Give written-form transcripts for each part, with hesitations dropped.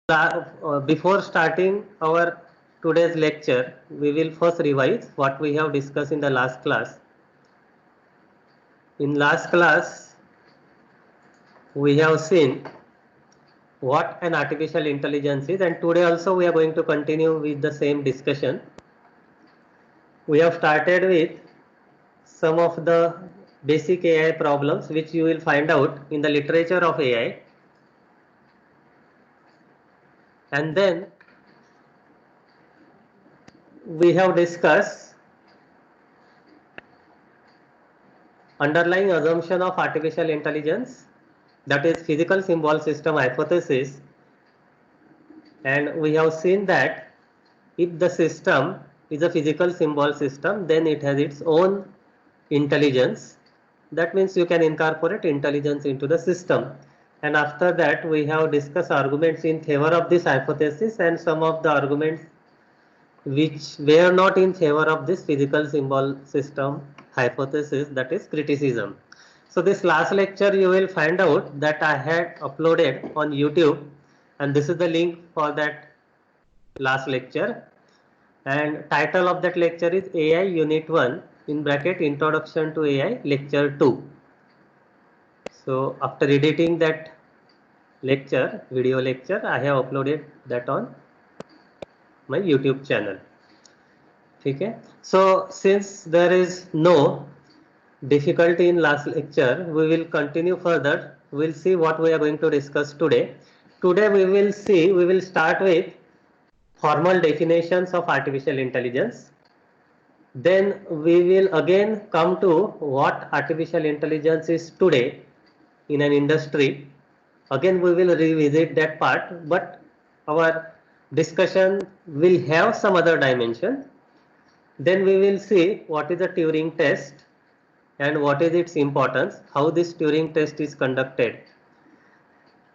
Before starting our today's lecture, we will first revise what we have discussed in the last class. In last class, we have seen what an artificial intelligence is, and today also we are going to continue with the same discussion. We have started with some of the basic AI problems which you will find out in the literature of AI, and then we have discussed underlying assumption of artificial intelligence, that is physical symbol system hypothesis, and we have seen that if the system is a physical symbol system, then it has its own intelligence. That means you can incorporate intelligence into the system. And after that, we have discussed arguments in favor of this hypothesis and some of the arguments which were not in favor of this physical symbol system hypothesis, that is criticism. So this last lecture you will find out that I had uploaded on YouTube, and this is the link for that last lecture, and title of that lecture is AI Unit 1 in bracket Introduction to AI Lecture 2. So after editing that lecture, video lecture, I have uploaded that on my YouTube channel. Okay. So since there is no difficulty in last lecture, we will continue further. We will see what we are going to discuss today. Today we will start with formal definitions of artificial intelligence. Then we will again come to what artificial intelligence is today in an industry. Again we will revisit that part, but our discussion will have some other dimension. Then we will see what is the Turing test and what is its importance, how this Turing test is conducted.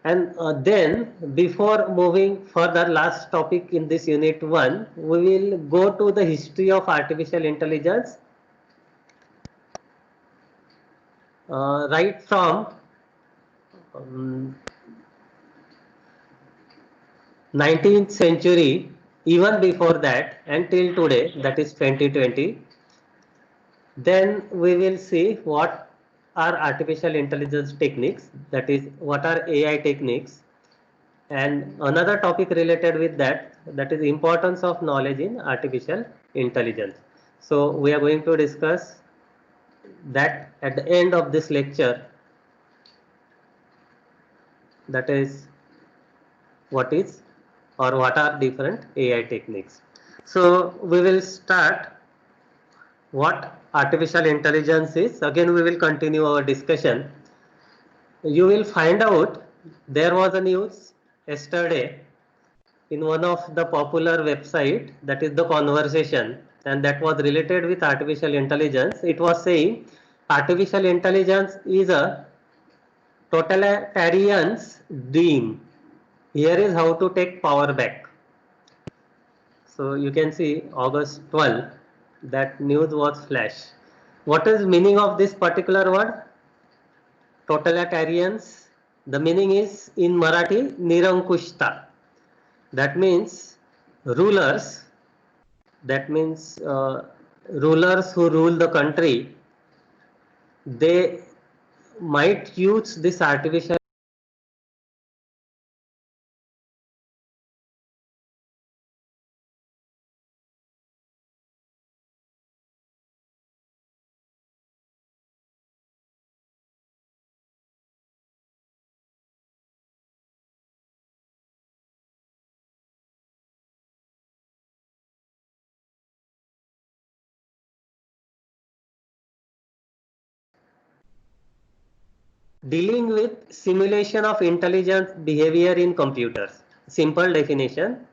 And then before moving further, last topic in this unit 1, we will go to the history of artificial intelligence right from um, 19th century, even before that until today, that is 2020. Then we will see what are artificial intelligence techniques, that is what are AI techniques, and another topic related with that, that is importance of knowledge in artificial intelligence. So we are going to discuss that at the end of this lecture, that is what is or what are different AI techniques. So we will start what artificial intelligence is. Again we will continue our discussion. You will find out there was a news yesterday in one of the popular website, that is the Conversation, and that was related with artificial intelligence. It was saying artificial intelligence is a totalitarian's dream. Here is how to take power back. So you can see August 12, that news was flash. What is meaning of this particular word? Totalitarians. The meaning is in Marathi Nirankushta. That means rulers. That means rulers who rule the country. They might use this artificial dealing with simulation of intelligent behavior in computers. Simple definition.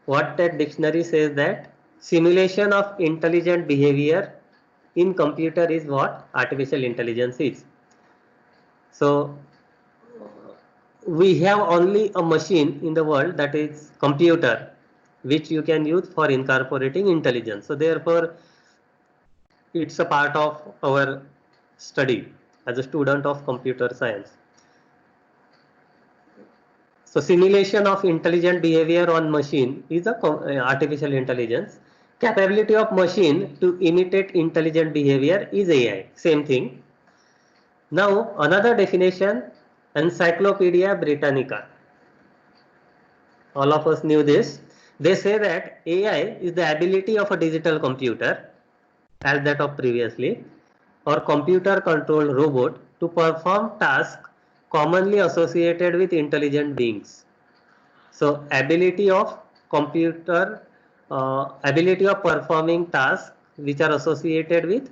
What that dictionary says, that simulation of intelligent behavior in computer is what artificial intelligence is. So we have only a machine in the world, that is computer, which you can use for incorporating intelligence. So therefore it's a part of our study as a student of computer science. So simulation of intelligent behavior on machine is a artificial intelligence. Capability of machine to imitate intelligent behavior is AI. Same thing. Now another definition, Encyclopedia Britannica. All of us knew this. They say that AI is the ability of a digital computer, as that of previously, or computer controlled robot to perform tasks commonly associated with intelligent beings. So ability of performing tasks which are associated with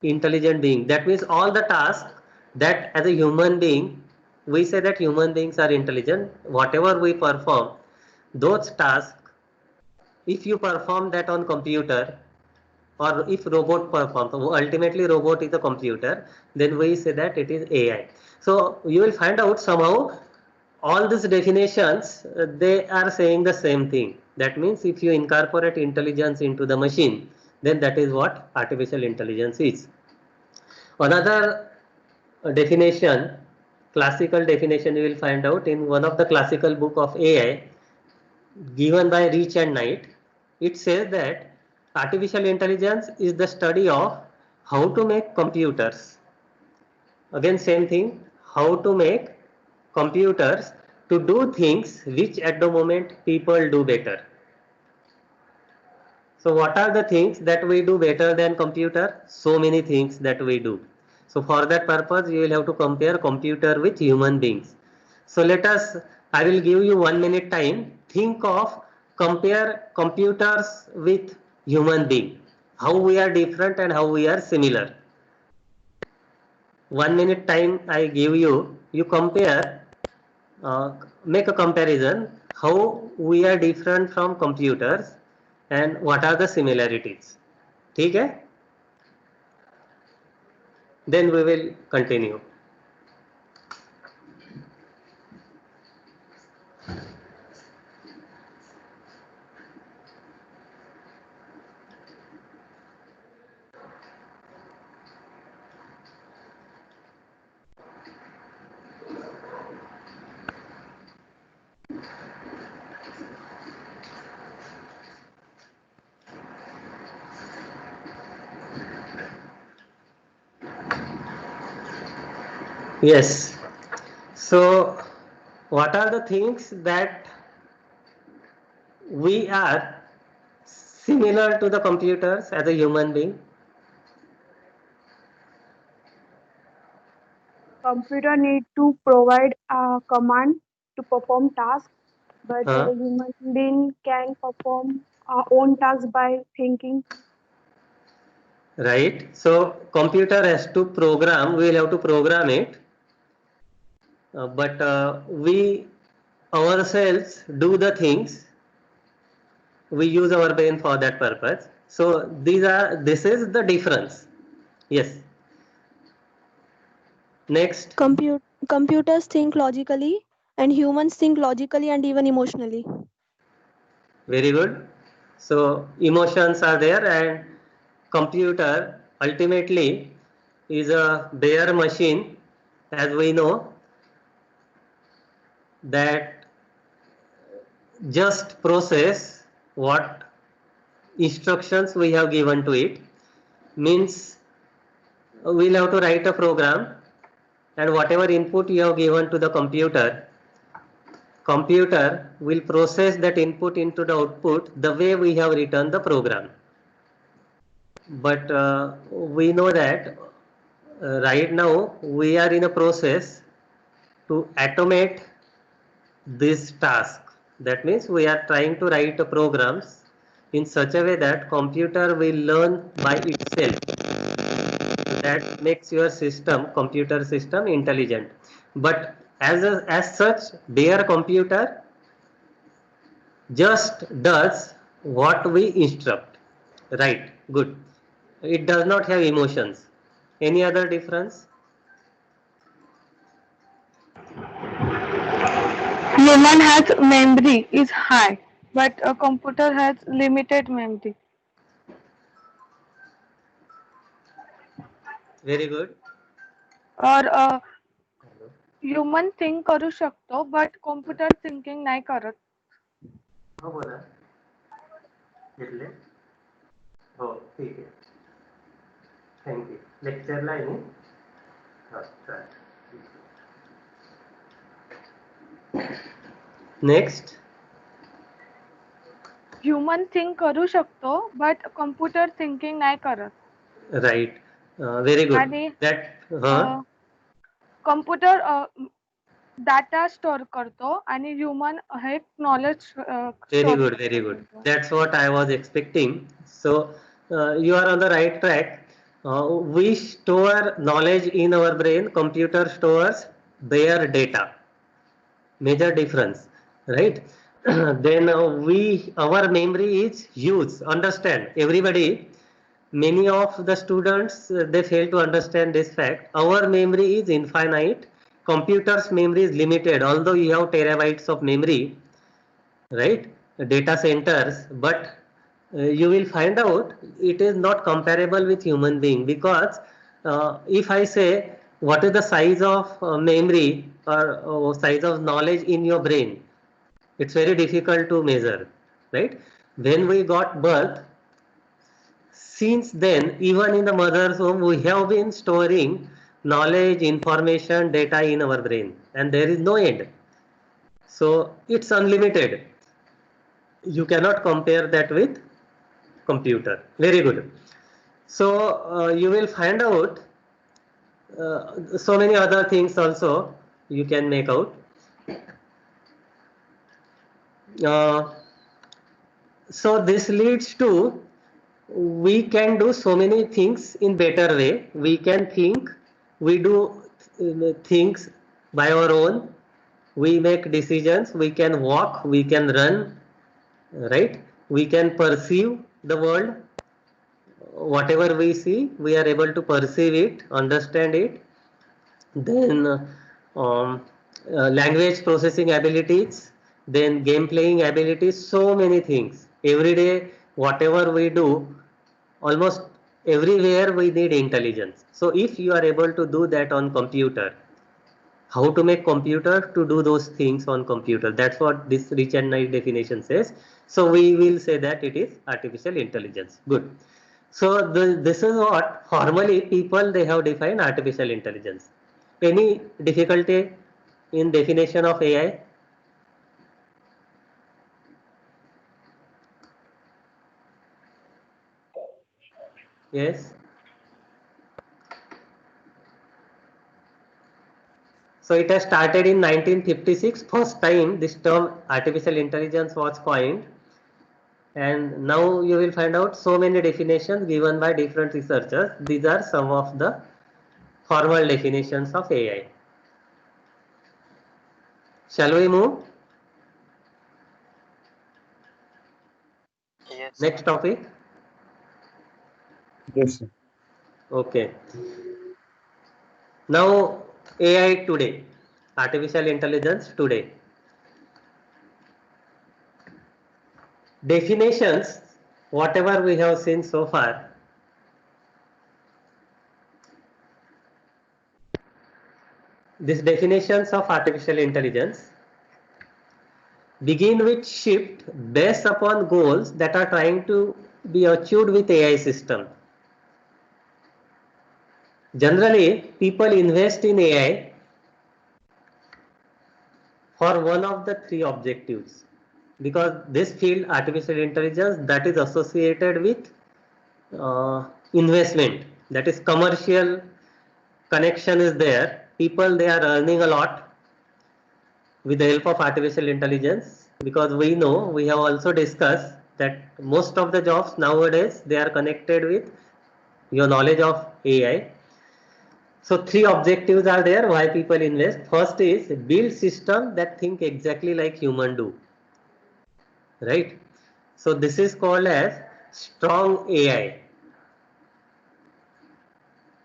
intelligent being. That means all the tasks that as a human being, we say that human beings are intelligent. Whatever we perform, those tasks, if you perform that on computer, or if robot performs, ultimately robot is a computer, then we say that it is AI. So you will find out somehow all these definitions, they are saying the same thing. That means if you incorporate intelligence into the machine, then that is what artificial intelligence is. Another definition, classical definition, you will find out in one of the classical book of AI given by Rich and Knight. It says that artificial intelligence is the study of how to make computers. Again same thing, how to make computers to do things which at the moment people do better. So what are the things that we do better than computer? So many things that we do. So for that purpose you will have to compare computer with human beings. So let us, I will give you 1 minute time. Think of, compare computers with human being. How we are different and how we are similar. 1 minute time I give you. You compare, make a comparison how we are different from computers and what are the similarities. ठीक है? Then we will continue. Yes. So what are the things that we are similar to the computers as a human being? Computer need to provide a command to perform tasks, but Huh? human being can perform our own tasks by thinking. Right. So computer has to program, we will have to program it, but we ourselves do the things, we use our brain for that purpose. So this is the difference. Yes. Next. Computers think logically, and humans think logically and even emotionally. Very good. So emotions are there, and computer ultimately is a bare machine, as we know, that just process what instructions we have given to it. Means we'll have to write a program, and whatever input you have given to the computer will process that input into the output the way we have written the program. But we know that right now we are in a process to automate this task. That means we are trying to write programs in such a way that computer will learn by itself. That makes your computer system intelligent. But as such, their computer just does what we instruct. Right, good. It does not have emotions. Any other difference? Human has memory is high, but a computer has limited memory. Very good. Or human think करू शकतो but computer thinking नाही करत. हो बोला घेतले हो ठीक आहे थँक्यू लेक्चरला आहे मी नेक्स्ट ह्युमन थिंक करू शकतो बट कॉम्प्युटर थिंकिंग नाही करत. राईट व्हेरी गुड आणि दॅट कॉम्प्युटर डाटा स्टोर करतो आणि human hey knowledge very good very good that's what I was expecting so you are on the right track we store knowledge in our brain computer stores their data major difference right then we our memory is huge understand everybody many of the students they fail to understand this fact our memory is infinite computers memory is limited although you have terabytes of memory right data centers but you will find out it is not comparable with human being because if I say what is the size of memory or size of knowledge in your brain it's very difficult to measure right when we got birth since then even in the mother's home we have been storing knowledge information data in our brain and there is no end so it's unlimited you cannot compare that with computer very good so you will find out so many other things also you can make out uh, so this leads to we can do so many things in better way we can think we do things by our own we make decisions we can walk we can run right we can perceive the world whatever we see we are able to perceive it understand it then language processing abilities then game playing abilities so many things every day whatever we do almost everywhere we need intelligence so if you are able to do that on computer how to make computer to do those things on computer that's what this rich and nice definition says so we will say that it is artificial intelligence good so this is what formally people they have defined artificial intelligence any difficulty in definition of AI yes so it has started in 1956 first time this term artificial intelligence was coined and now you will find out so many definitions given by different researchers these are some of the formal definitions of AI shall we move Yes. next topic Yes, sir. okay now AI today artificial intelligence today definitions whatever we have seen so far these definitions of artificial intelligence begin with shift based upon goals that are trying to be achieved with AI system. Generally, people invest in AI for one of the three objectives because this field artificial intelligence that is associated with investment that is commercial connection is there people they are earning a lot with the help of artificial intelligence because we know we have also discussed that most of the jobs nowadays they are connected with your knowledge of AI. So three objectives are there why people invest. First is build system that think exactly like human do, right? So this is called as strong AI.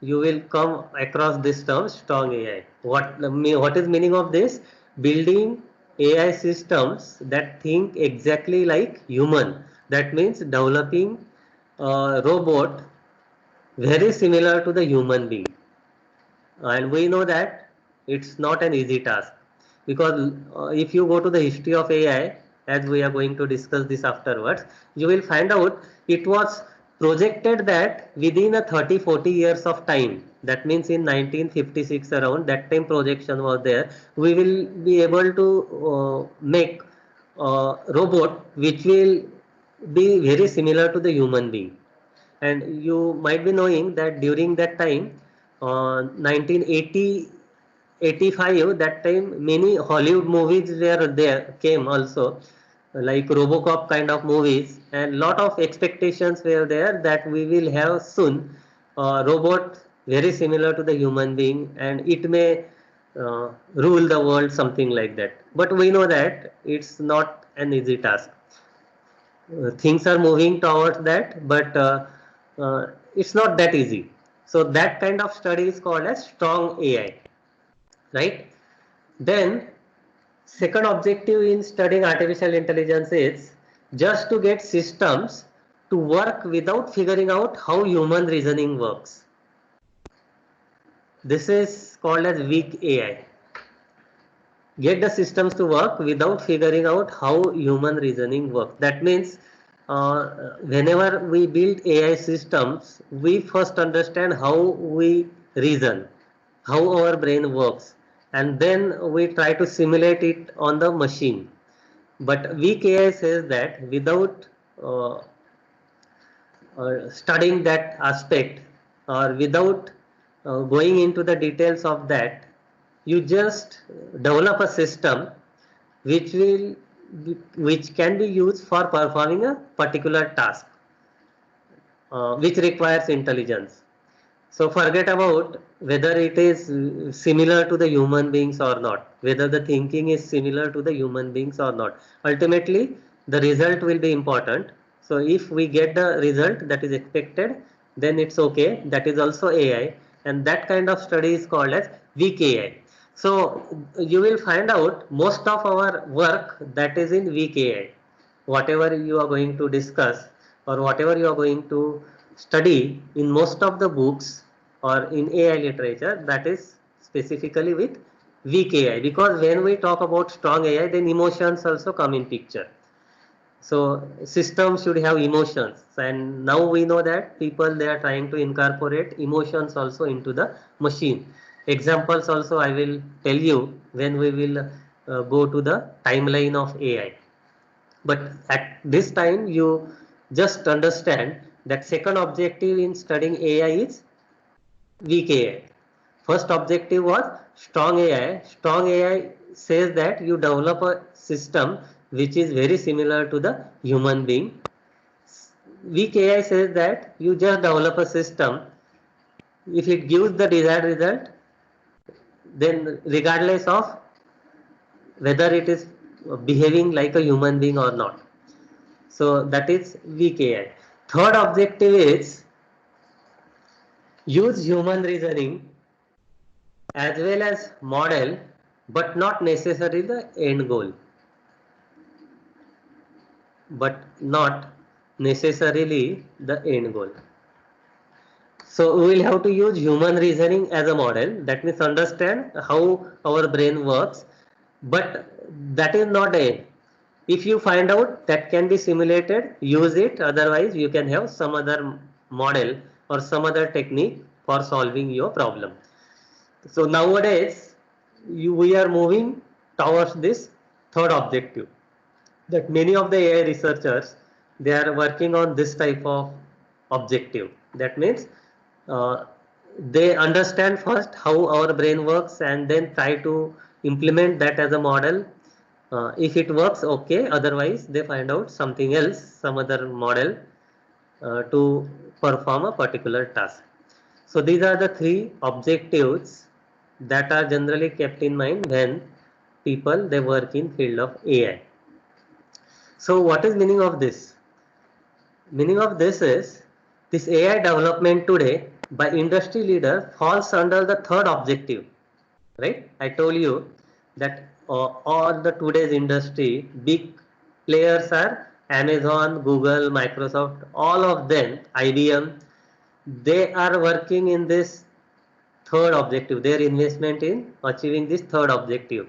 You will come across this term strong AI. What is meaning of this? Building AI systems that think exactly like human. That means developing a robot very similar to the human being. And we know that it's not an easy task, because if you go to the history of AI, as we are going to discuss this afterwards, you will find out it was projected that within a 30-40 years of time, that means in 1956 around that time projection was there, we will be able to make robot which will be very similar to the human being. And you might be knowing that during that time, 1980 85, that time many Hollywood movies were there, came also, like Robocop kind of movies, and lot of expectations were there that we will have soon robot very similar to the human being, and it may rule the world, something like that. But we know that it's not an easy task. Things are moving towards that, but it's not that easy. So that kind of study is called as strong AI, right? Then second objective in studying artificial intelligence is just to get systems to work without figuring out how human reasoning works. This is called as weak AI. Get the systems to work without figuring out how human reasoning works. That means whenever we build AI systems, we first understand how we reason, how our brain works, and then we try to simulate it on the machine. But weak AI says that without uh, studying that aspect, or without going into the details of that, you just develop a system which will which can be used for performing a particular task which requires intelligence. So forget about whether it is similar to the human beings or not, whether the thinking is similar to the human beings or not. Ultimately, the result will be important. So if we get the result that is expected, then it's okay. That is also AI, and that kind of study is called as weak AI. So you will find out most of our work that is in weak AI. Whatever you are going to discuss, or whatever you are going to study in most of the books or in AI literature, that is specifically with weak AI, because when we talk about strong AI, then emotions also come in picture. So systems should have emotions, and now we know that people, they are trying to incorporate emotions also into the machine. Examples also I will tell you when we will go to the timeline of AI. But at this time, you just understand that second objective in studying AI is weak AI. First objective was strong AI. Strong AI says that you develop a system which is very similar to the human being. Weak AI says that you just develop a system. If it gives the desired result, then regardless of whether it is behaving like a human being or not. So that is weak AI. Third objective is use human reasoning as well as model, but not necessarily the end goal. But not necessarily the end goal. So we will have to use human reasoning as a model. That means understand how our brain works, but that is not a. If you find out that can be simulated, use it. Otherwise, you can have some other model or some other technique for solving your problem. So nowadays, we are moving towards this third objective, that many of the AI researchers, they are working on this type of objective. That means uh, they understand first how our brain works and then try to implement that as a model. If it works, okay. Otherwise, they find out something else, some other model to perform a particular task. So these are the three objectives that are generally kept in mind when people, they work in field of AI. So what is meaning of this? Meaning of this is this AI development today by industry leader falls under the third objective, right? I told you that all the today's industry, big players are Amazon, Google, Microsoft, all of them, IBM, they are working in this third objective, their investment in achieving this third objective,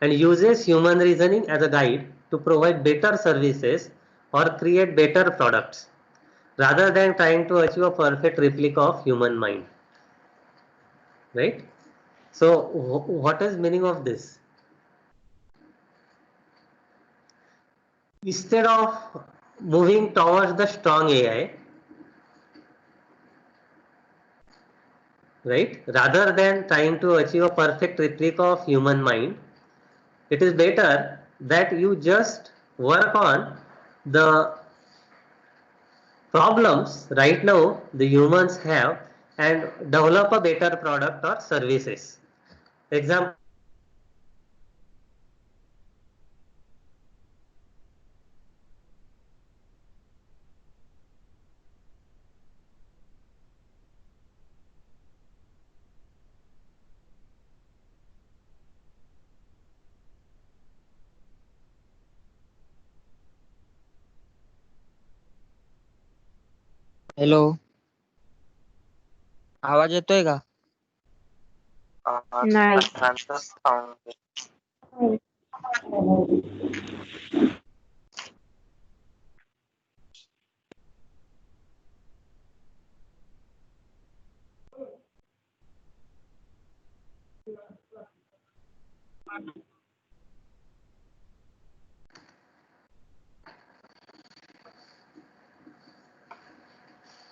and uses human reasoning as a guide to provide better services or create better products rather than trying to achieve a perfect replica of human mind, right? So what is meaning of this? Instead of moving towards the strong AI, right, rather than trying to achieve a perfect replica of human mind, it is better that you just work on the problems right now the humans have and develop a better product or services. Example, hello, आवाज येतोय का? नाही.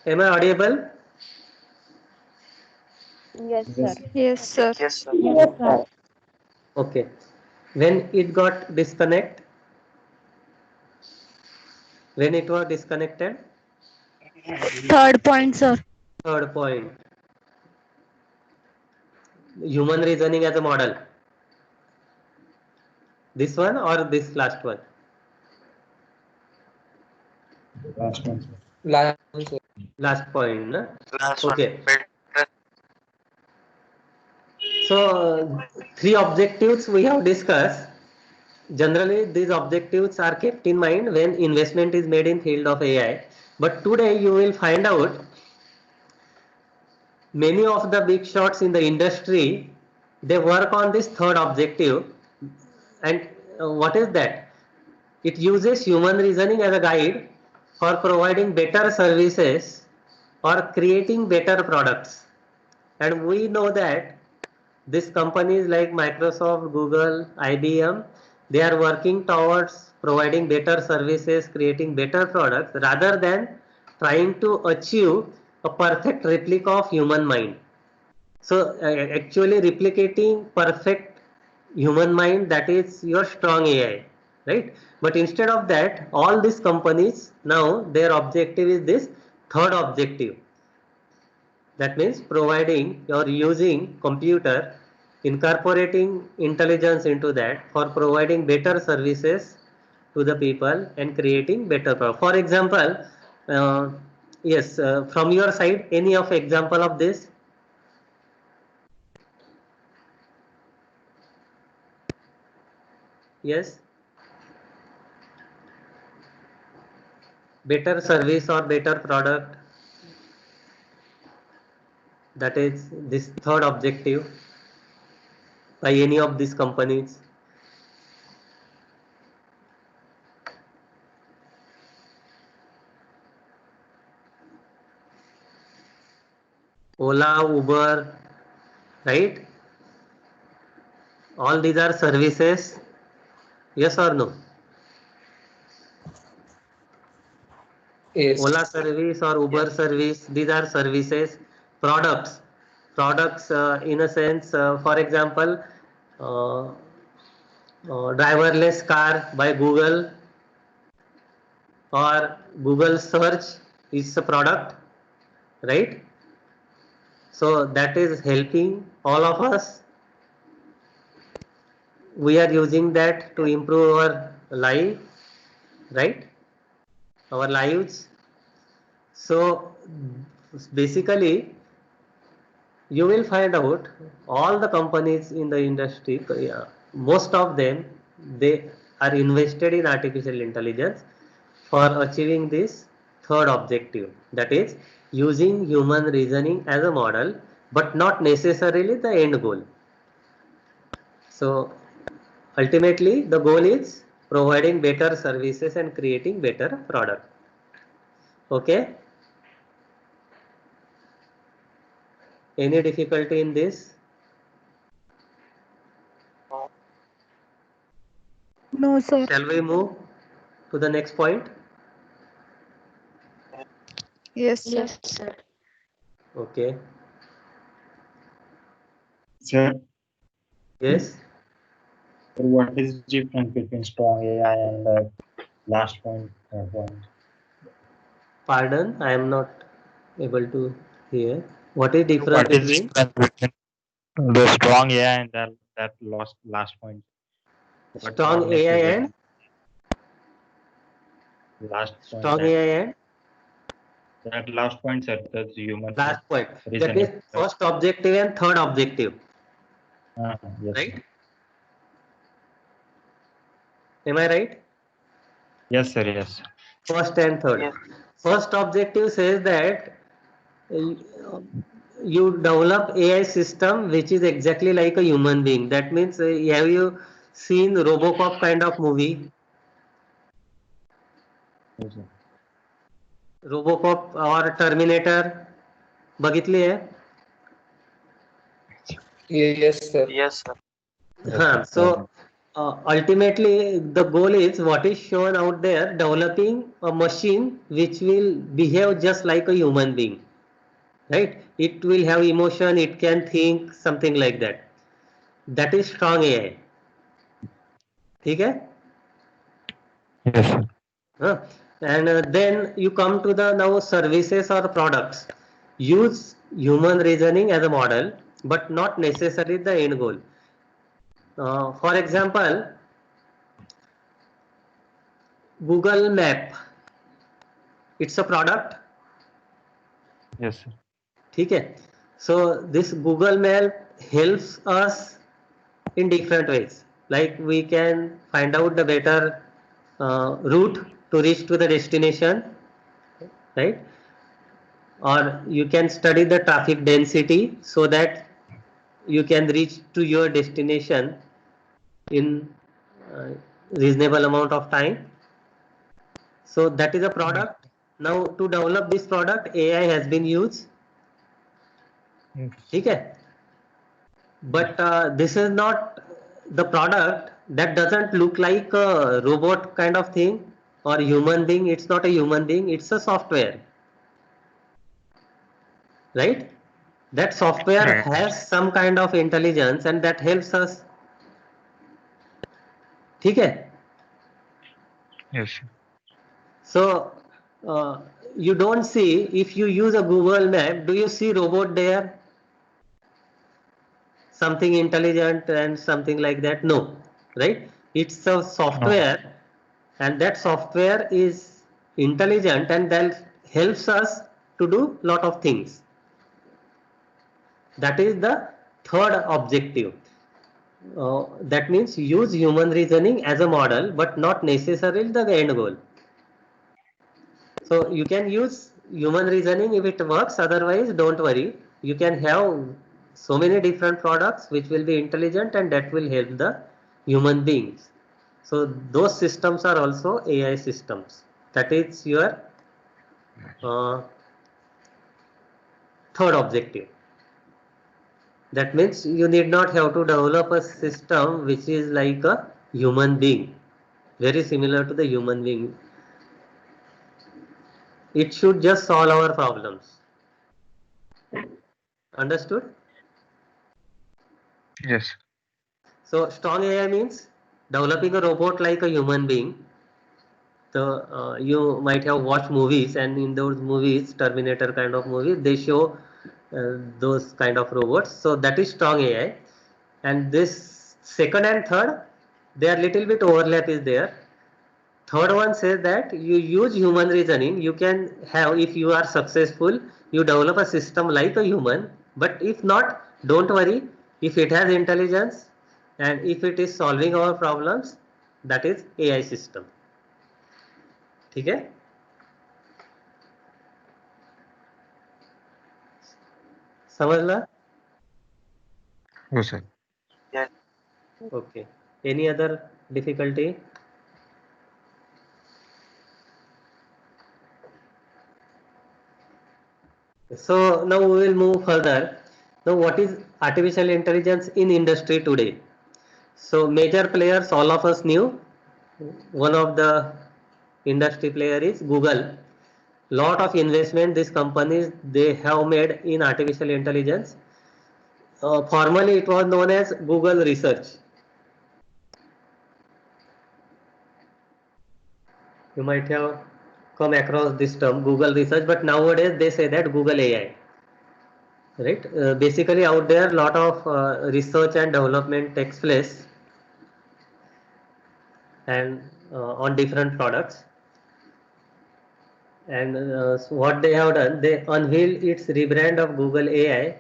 am I audible? Yes, sir. Yes, sir. Yes, sir. Okay. When it got disconnect, when it was disconnected, Third point, sir. third point, human reasoning as a model. This one or this last one? Last one. Last one, sir. Last point, na? Last Okay. one. So three objectives we have discussed. Generally, these objectives are kept in mind when investment is made in field of AI. But today you will find out many of the big shots in the industry, they work on this third objective. And what is that? It uses human reasoning as a guide for providing better services or creating better products. And we know that these companies like Microsoft, Google, IBM, they are working towards providing better services, creating better products rather than trying to achieve a perfect replica of human mind. So actually replicating perfect human mind, that is your strong AI, right? But instead of that, all these companies now their objective is this third objective. That means providing or using computer, incorporating intelligence into that for providing better services to the people and creating better product. For example, uh, yes, from your side, any of example of this? Yes, better service or better product. That is this third objective by any of these companies. Ola, Uber, right? All these are services. Yes or no? Yes. Ola service or Uber service, these are services. Products, products in a sense, for example, uh, driverless car by Google or Google search is a product, right? So that is helping all of us. We are using that to improve our life, right? Our lives. So basically, you will find out all the companies in the industry, most of them, they are invested in artificial intelligence for achieving this third objective, that is using human reasoning as a model but not necessarily the end goal. So ultimately the goal is providing better services and creating better product. Okay, any difficulty in this? No, sir. Shall we move to the next point? Yes, sir. Okay, Sir, yes. what is the difference between strong AI and the last point? Pardon, I am not able to hear. What is difference What is the between difference between the strong AI and that last point? But strong not AI necessary. and Last point. strong AI and That last point, sir, that's human last point? That reasoning. means first objective and third objective, Yes, right? sir. Am I right? Yes, sir. Yes. First and third. First objective says that uh, you develop AI system which is exactly like a human being. That means have you seen Robocop kind of movie? Yes, sir. Robocop or Terminator बघितली आहे? Yes, sir. Yes, So ultimately the goal is what is shown out there, developing a machine which will behave just like a human being, right? It will have emotion, it can think, something like that. That is strong AI. ठीक है? Yes, sir. Huh? And then you come to the now services or products. Use human reasoning as a model, but not necessarily the end goal. For example, Google Map. It's a product. Yes, sir. ठीक है? So this Google Map helps us in different ways. Like we can find out the better route to reach to the destination, right? Or you can study the traffic density so that you can reach to your destination in uh, reasonable amount of time. So that is a product. Now to develop this product, AI has been used. Yes. ठीक है? But this is not the product. That doesn't look like a robot kind of thing or human being. It's not a human being, it's a software, right? That software Right. has some kind of intelligence and that helps us. ठीक है? Yes, sir. So you don't see, if you use a Google Map, do you see robot there, something intelligent and something like that? No, right? It's a software, and that software is intelligent and that helps us to do lot of things. That is the third objective. That means use human reasoning as a model, but not necessarily the end goal. So you can use human reasoning if it works, otherwise don't worry. You can have so many different products which will be intelligent and that will help the human beings. So those systems are also AI systems. That is your uh, third objective. That means you need not have to develop a system which is like a human being, very similar to the human being. It should just solve our problems. Understood? Yes. So strong AI means developing a robot like a human being. So you might have watched movies, and in those movies, Terminator kind of movies, they show those kind of robots. So that is strong AI. And this second and third, they are little bit overlap is there. Third one says that you use human reasoning. You can have, if you are successful, you develop a system like a human. But if not, don't worry. If it has intelligence and if it is solving our problems, that is AI system. ठीक है? समझ ला? Yes, sir. Okay. Any other difficulty? So now we will move further. Now, what is artificial intelligence in industry today? So major players, all of us knew. One of the industry player is Google. Lot of investment these companies they have made in artificial intelligence. Formerly it was known as Google Research. You might have come across this term Google Research, but nowadays they say that Google AI. Right? Basically out there lot of research and development takes place and on different products. And so what they have done, they unveiled its rebrand of Google AI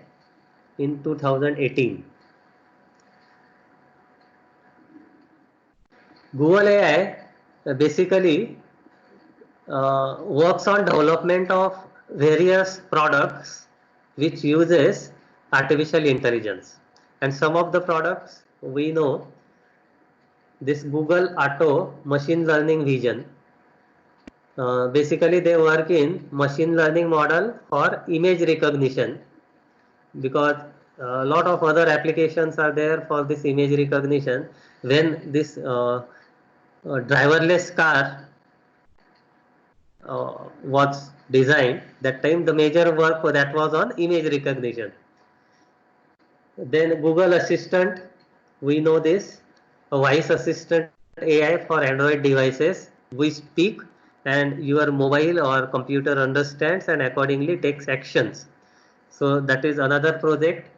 in 2018. Google AI basically works on development of various products which uses artificial intelligence, and some of the products we know this Google Auto machine learning vision. Basically they work in machine learning model for image recognition, because a lot of other applications are there for this image recognition. When this driverless car was designed, that time the major work for that was on image recognition. Then Google Assistant, we know this, a voice assistant AI for Android devices. We speak and your mobile or computer understands and accordingly takes actions. So that is another project.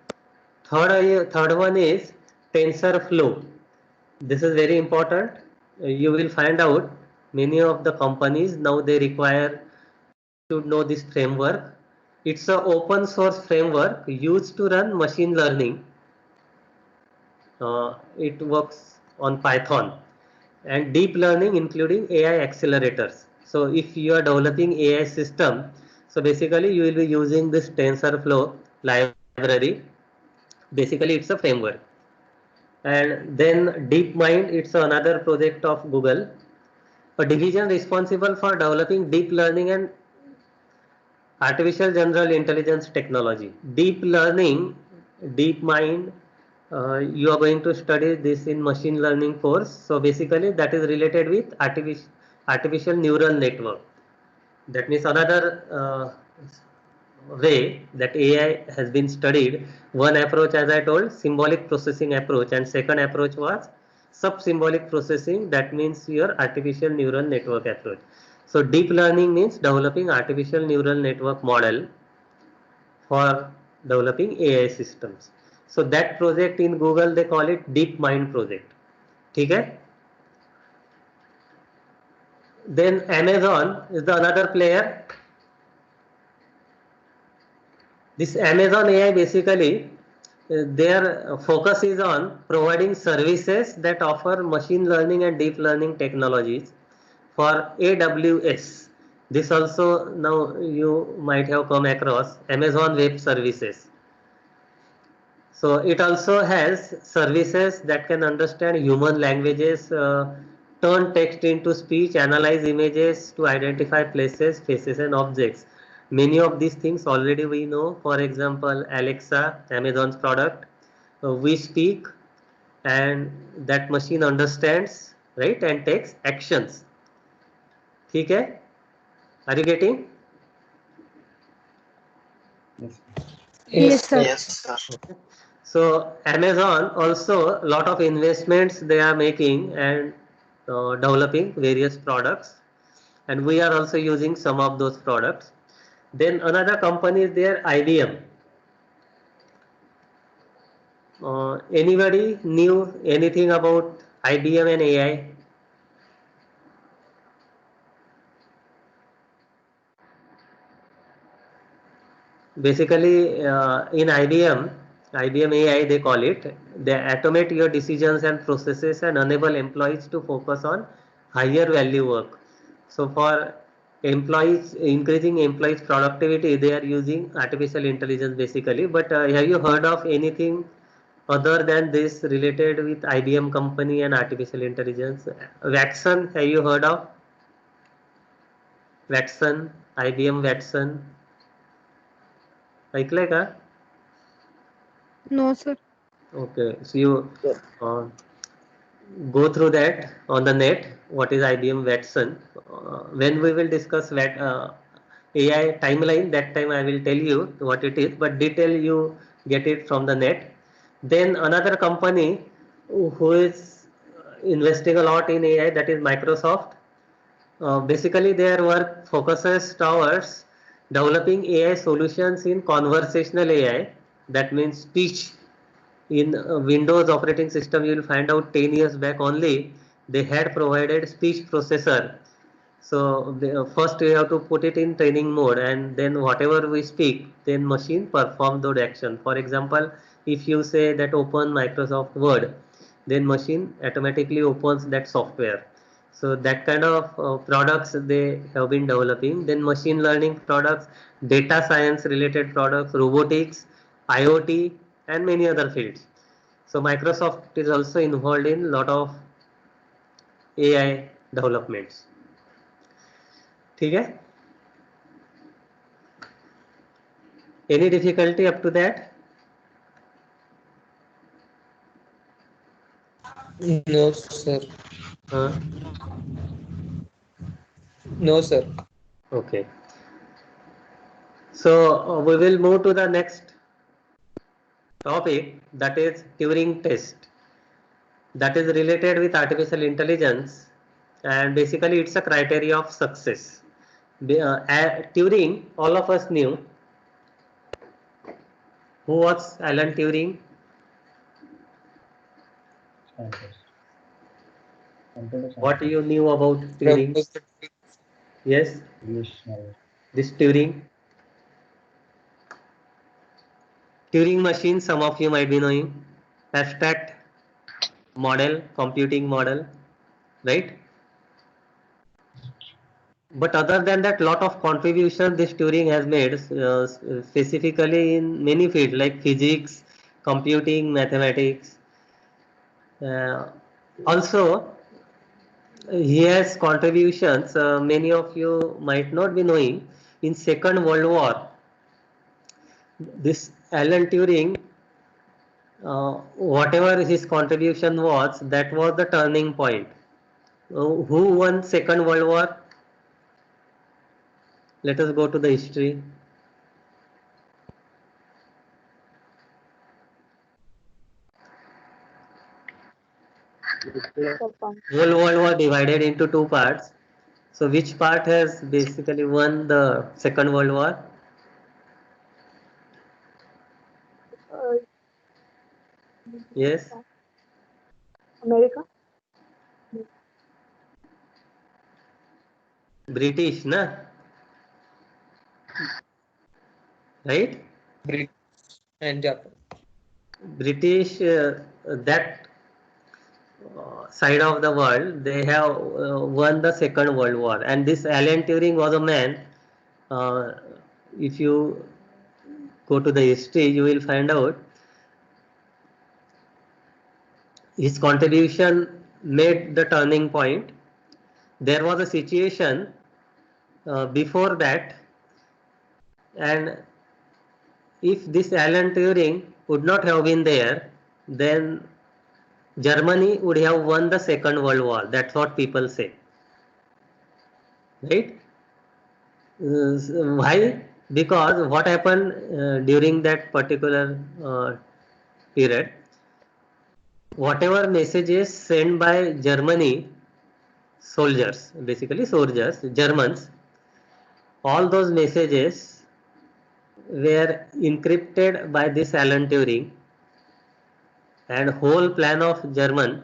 Third one is TensorFlow. This is very important. You will find out many of the companies now they require to know this framework. It's a open source framework used to run machine learning. It works on Python and deep learning including AI accelerators. So if you are developing AI system, so basically you will be using this TensorFlow library. Basically it's a framework. And then DeepMind, it's another project of Google, a division responsible for developing deep learning and artificial general intelligence technology. Deep learning, DeepMind, you are going to study this in machine learning course. So basically that is related with artificial neural network. That means another way that AI has been studied. One approach, as I told, symbolic processing approach, and second approach was sub-symbolic processing. That means your artificial neural network approach. So deep learning means developing artificial neural network model for developing AI systems. So that project in Google they call it DeepMind project. Okay? Then Amazon is the another player. This Amazon AI basically their focus is on providing services that offer machine learning and deep learning technologies for AWS. This also now you might have come across Amazon Web Services. So it also has services that can understand human languages, turn text into speech, analyze images to identify places, faces and objects. Many of these things already we know. For example, Alexa, Amazon's product, we speak and that machine understands, right, and takes actions. ठीक है? Are you getting? Yes, sir. Okay. So Amazon also a lot of investments they are making and developing various products, and we are also using some of those products. Then another company is there, IBM. Anybody knew anything about IBM and AI? Basically, in IBM AI they call it, they automate your decisions and processes and enable employees to focus on higher value work. So for employees, increasing employees productivity, they are using artificial intelligence basically. But have you heard of anything other than this related with IBM company and artificial intelligence? Watson, have you heard of Watson? IBM Watson ऐकलंय का? No, sir. Okay, so you uh, go through that on the net. What is IBM Watson? When we will discuss AI timeline, that time I will tell you what it is, but detail you get it from the net. Then another company who is investing a lot in AI, that is Microsoft. Basically, their work focuses towards developing AI solutions in conversational AI. That means speech. In Windows operating system, you will find out 10 years back only they had provided speech processor. So first we have to put it in training mode, and then whatever we speak, then machine perform those action. For example, if you say that open Microsoft Word, then machine automatically opens that software. So that kind of products they have been developing. Then machine learning products, data science related products, robotics, IoT, and many other fields. So Microsoft is also involved in lot of AI developments. ठीक है? Any difficulty up to that? No, sir. Huh? No, sir. Okay. So we will move to the next topic, that is Turing test. That is related with artificial intelligence, and basically it's a criteria of success. Turing, all of us knew. Who was Alan Turing? Scientist. Computer What scientist. you knew about Turing? Yes, Evolutionary. this Turing. Turing machine, some of you might be knowing. Abstract model, computing model, right? But other than that, lot of contribution this Turing has made, specifically in many fields like physics, computing, mathematics. Also, he has contributions. Many of you might not be knowing. In Second World War, this Alan Turing, whatever his contribution was, that was the turning point. Who won Second World War? Let us go to the history. Whole world was divided into two parts. So which part has basically won the Second World War? Yes, America. British, na? Right? British and Japan. British, that side of the world, they have won the Second World War. And this Alan Turing was a man. Uh, if you go to the history, you will find out his contribution made the turning point. There was a situation before that, and if this Alan Turing would not have been there, then Germany would have won the Second World War. That's what people say, right? Why? Because what happened during that particular period, whatever messages sent by Germany soldiers, basically soldiers, Germans, all those messages were encrypted by this Alan Turing, and whole plan of German,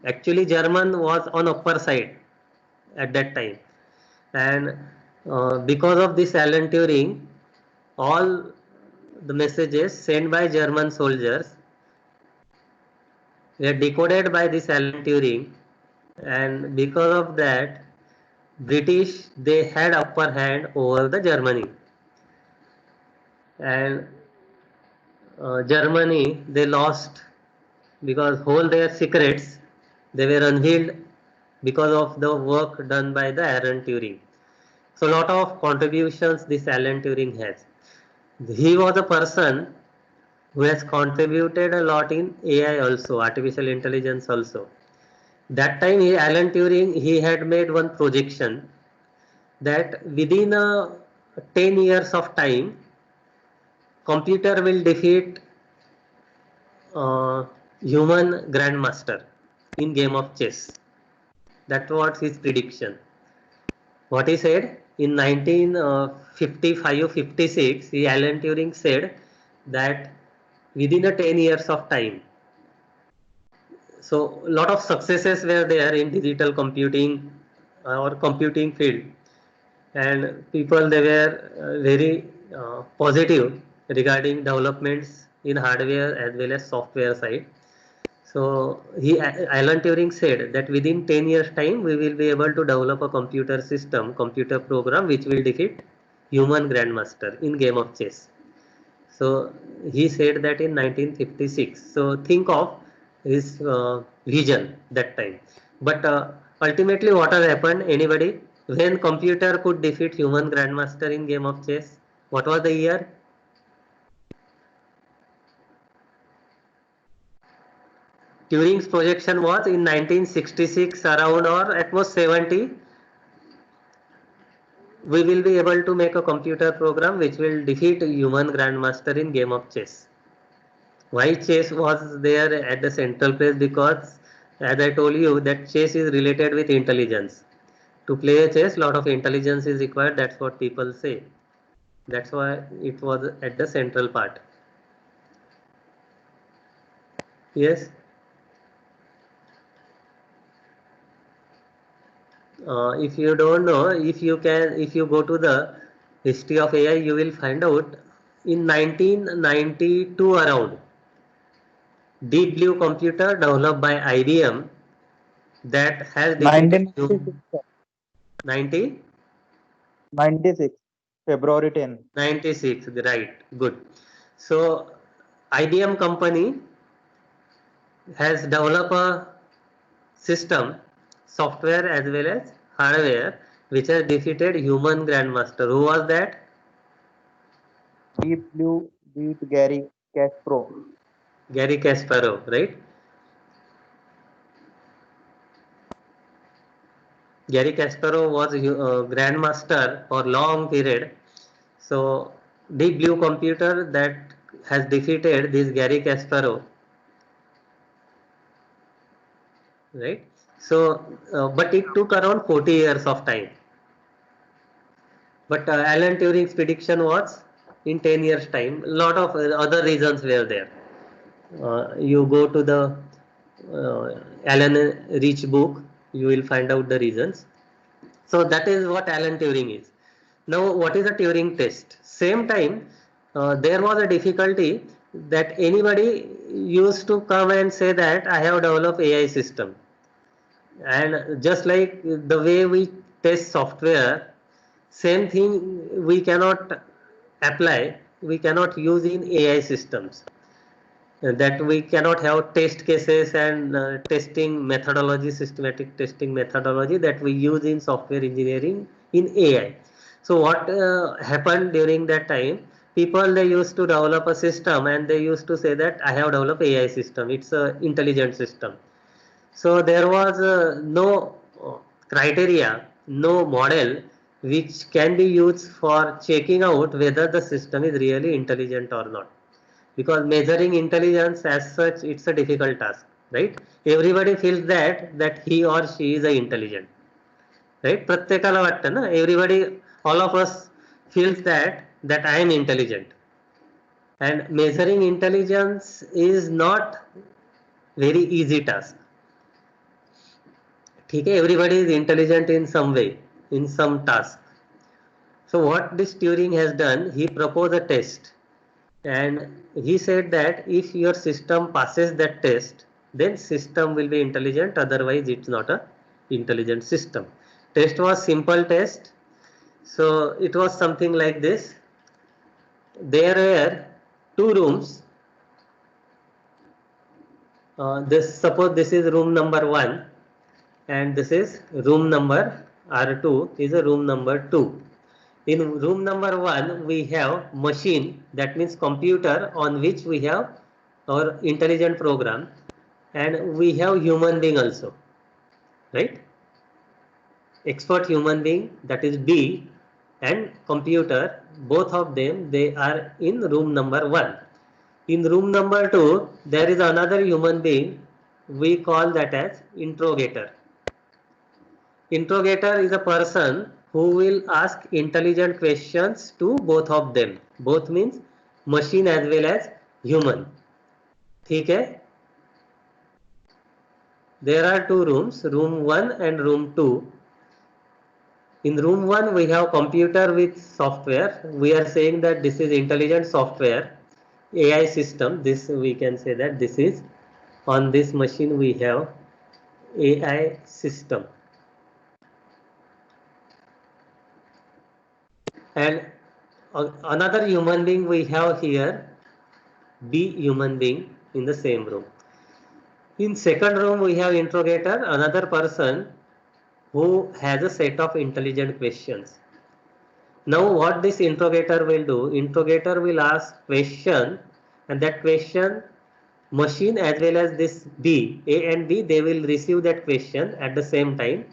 actually German was on upper side at that time, and because of this Alan Turing, all the messages sent by German soldiers were decoded by this Alan Turing, and because of that British, they had upper hand over the Germany, and Germany, they lost because whole their secrets, they were unveiled because of the work done by the Alan Turing. So lot of contributions this Alan Turing has. He was a person who has contributed a lot in AI also, artificial intelligence also. That time Alan Turing, he had made one projection that within 10 years of time, computer will defeat uh, human grandmaster in game of chess. That was his prediction. What he said in 1955-56, Alan Turing said that within a 10 years of time. So a lot of successes were there in digital computing or computing field, and people, they were very positive regarding developments in hardware as well as software side. So Alan Turing said that within 10 years time we will be able to develop a computer system, computer program which will defeat human grandmaster in game of chess. So he said that in 1956. So think of his vision that time. But ultimately what has happened? Anybody? When computer could defeat human grandmaster in game of chess? What was the year? Turing's projection was in 1966 around, or at most 70. We will be able to make a computer program which will defeat human grandmaster in game of chess. Why chess was there at the central place? Because as I told you that chess is related with intelligence. To play a chess, lot of intelligence is required. That's what people say. That's why it was at the central part. Yes. If you don't know, if you go to the history of AI, you will find out in 1992 around, Deep Blue computer developed by IBM that has defeated 1996, sir. 90 96, February 10. 96, right? Good. So IBM company has developed a system, software as well as hardware, which has defeated human grandmaster. Who was that? Deep Blue beat Gary Kasparov. Gary Kasparov, right? Gary Kasparov was a grandmaster for long period. So Deep Blue computer that has defeated this Gary Kasparov, right? So, but it took around 40 years of time. But Alan Turing's prediction was in 10 years time. A lot of other reasons were there. You go to the Alan Rich book, you will find out the reasons. So that is what Alan Turing is. Now, what is a Turing test? Same time, there was a difficulty that anybody used to come and say that I have developed AI system. And just like the way we test software, same thing we cannot apply, we cannot use in AI systems. That we cannot have test cases and testing methodology, systematic testing methodology that we use in software engineering in AI. So what happened during that time? People, they used to develop a system and they used to say that I have developed AI system. It's a intelligent system. So there was no criteria, no model which can be used for checking out whether the system is really intelligent or not. Because measuring intelligence as such, it's a difficult task, right? Everybody feels that he or she is a intelligent, right? प्रत्येकाला वाटतं ना, everybody, all of us feels that I am intelligent, and measuring intelligence is not very easy task. ठीक है, everybody is intelligent in some way, in some task. So what this Turing has done, he proposed a test, and he said that if your system passes that test, then system will be intelligent, otherwise it's not a intelligent system. Test was simple test. So it was something like this. There were two rooms. This, suppose this is room number 1 and this is room number R2 is a room number 2. In room number 1 we have machine, that means computer on which we have our intelligent program, and we have human being also, right? Expert human being, that is B, and computer, both of them they are in room number 1. In room number 2 there is another human being, we call that as interrogator. Interrogator is a person who will ask intelligent questions to both of them. Both means machine as well as human. ठीक है? There are two rooms, room 1 and room 2. In room 1 we have computer with software. We are saying that this is intelligent software, AI system. This we can say that this is, on this machine we have AI system. And another human being we have here, B human being in the same room. In second room we have interrogator, another person who has a set of intelligent questions. Now what this interrogator will do, interrogator will ask question, and that question machine as well as this B, A and B, they will receive that question at the same time.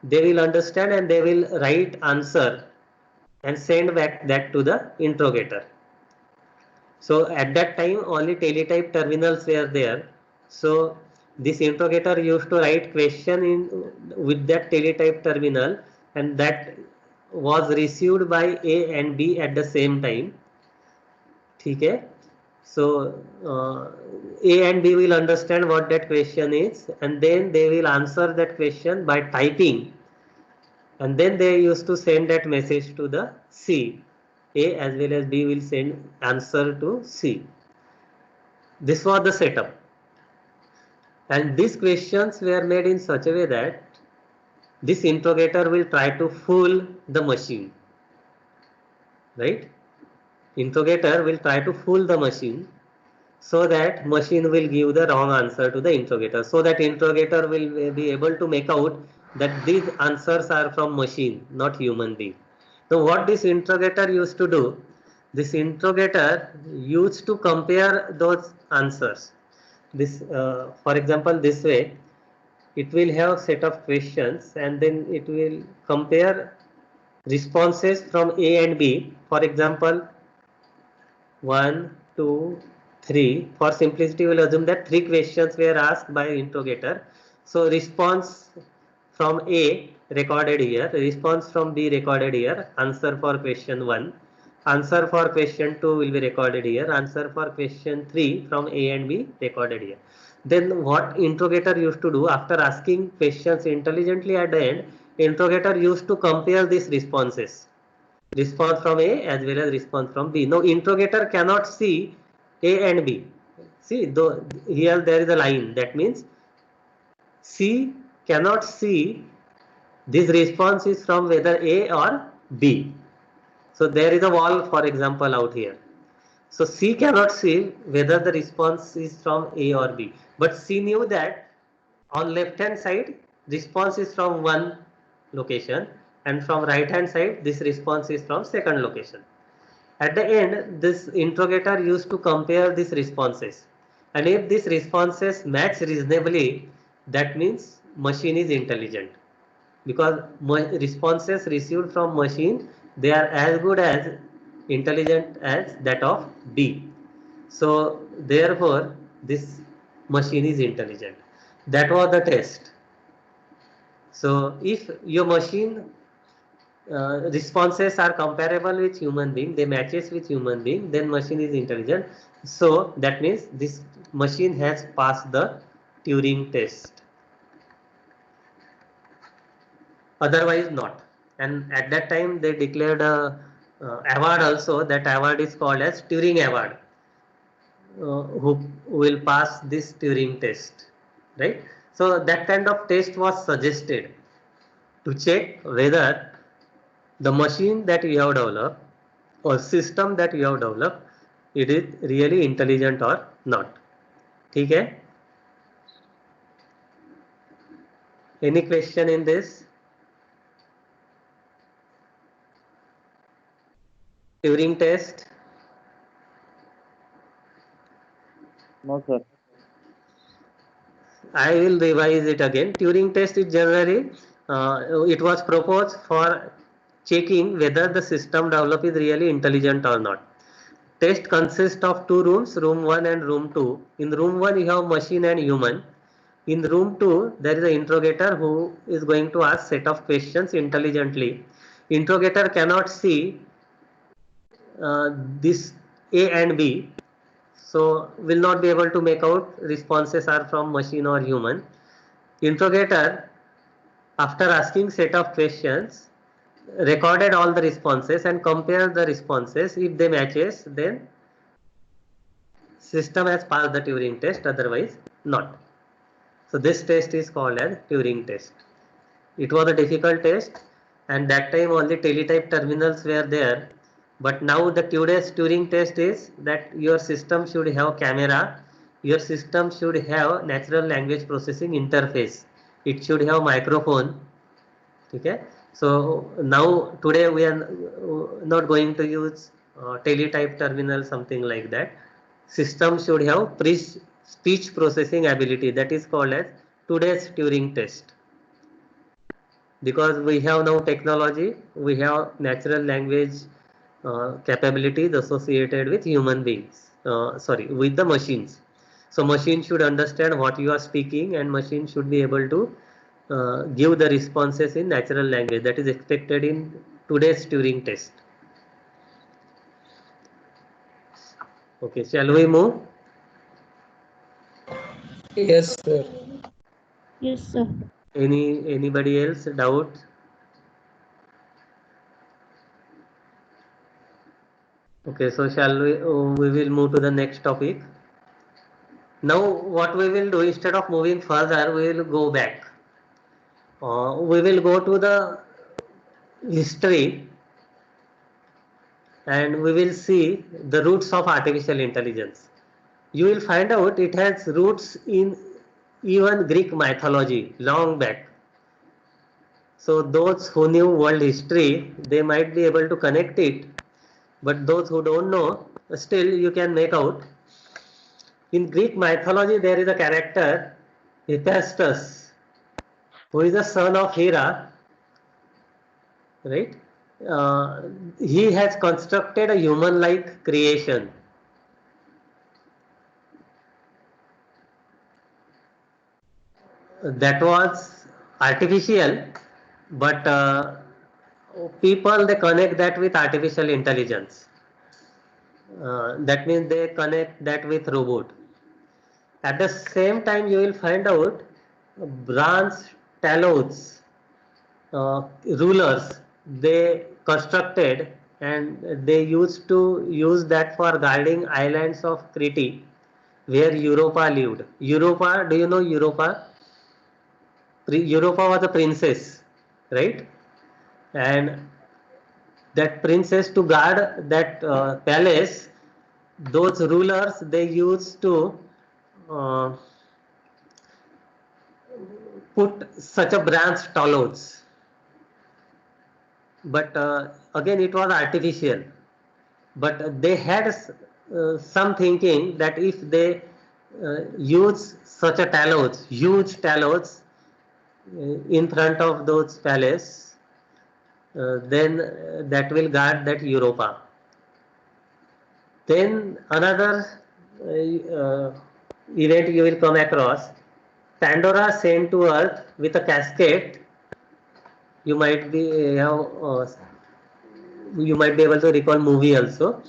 They will understand and they will write answer and send back that to the interrogator. So at that time only teletype terminals were there. So this interrogator used to write question in with that teletype terminal, and that was received by A and B at the same time. ठीक है? So A and B will understand what that question is, and then they will answer that question by typing, and then they used to send that message to the C. A as well as B will send answer to C. This was the setup, and these questions were made in such a way that this interrogator will try to fool the machine, right? Interrogator will try to fool the machine so that machine will give the wrong answer to the interrogator, so that interrogator will be able to make out that these answers are from machine, not human being. So what this interrogator used to do, this interrogator used to compare those answers. This, for example, this way, it will have set of questions and then it will compare responses from A and B. For example, 1, 2, 3. For simplicity, we will assume that 3 questions were asked by interrogator. So response from A recorded here, response from B recorded here, answer for question 1, answer for question 2 will be recorded here, answer for question 3 from A and B recorded here. Then what interrogator used to do, after asking questions intelligently at the end, interrogator used to compare these responses, response from A as well as response from B. Now interrogator cannot see A and B. See, though here there is a line, that means C cannot see this response is from whether A or B. So there is a wall, for example, out here. So C cannot see whether the response is from A or B. But C knew that on left hand side response is from one location, and from right hand side this response is from second location. At the end, this interrogator used to compare these responses, and if these responses match reasonably, that means machine is intelligent, because responses received from machine, they are as good as intelligent as that of B. So therefore this machine is intelligent. That was the test. So if your machine responses are comparable with human being, they matches with human being, then machine is intelligent. So that means this machine has passed the Turing test. Otherwise not. And at that time they declared a award also. That award is called as Turing Award. Who will pass this Turing test, right? So that kind of test was suggested to check whether the machine that we have developed or system that we have developed, it is really intelligent or not. ठीक है? Any question in this? Turing test? No, sir. I will revise it again. Turing test is generally, it was proposed for checking whether the system developed is really intelligent or not. Test consists of two rooms, room 1 and room 2. In room 1 you have machine and human. In room 2 there is an interrogator who is going to ask set of questions intelligently. Interrogator cannot see this A and B, so will not be able to make out responses are from machine or human. Interrogator, after asking set of questions, recorded all the responses and compared the responses. If they matches, then system has passed the Turing test, otherwise not. So this test is called as Turing test. It was a difficult test, and that time only teletype terminals were there. But now the today's Turing test is that your system should have camera, your system should have natural language processing interface, it should have microphone. Okay, so now today we are not going to use teletype terminal, something like that. System should have speech processing ability, that is called as today's Turing test. Because we have now technology, we have natural language capabilities associated with human beings, with the machines. So machine should understand what you are speaking, and machine should be able to give the responses in natural language. That is expected in today's Turing test. Okay, shall we move? Yes, sir. Yes, sir. Anybody else doubt? Okay, so shall we will move to the next topic. Now what we will do, instead of moving further, we will go back. We will go to the history and we will see the roots of artificial intelligence. You will find out it has roots in even Greek mythology long back. So those who knew world history, they might be able to connect it, but those who don't know, still you can make out. In Greek mythology there is a character, Hephaestus, who is the son of Hera, right? He has constructed a human-like creation. That was artificial, but people, they connect that with artificial intelligence. That means they connect that with robot. At the same time, you will find out bronze talons, rulers, they constructed, and they used to use that for guarding islands of Crete, where Europa lived. Europa, do you know Europa? Europa was a princess, right? And that princess, to guard that palace, those rulers, they used to uh, put such a branch talons. But again, it was artificial. But they had some thinking that if they use such a talons, huge talons, in front of those palace, then that will guard that Europa. Then another event you will come across, Pandora sent to Earth with a casket. You might be you might be able to recall movie also.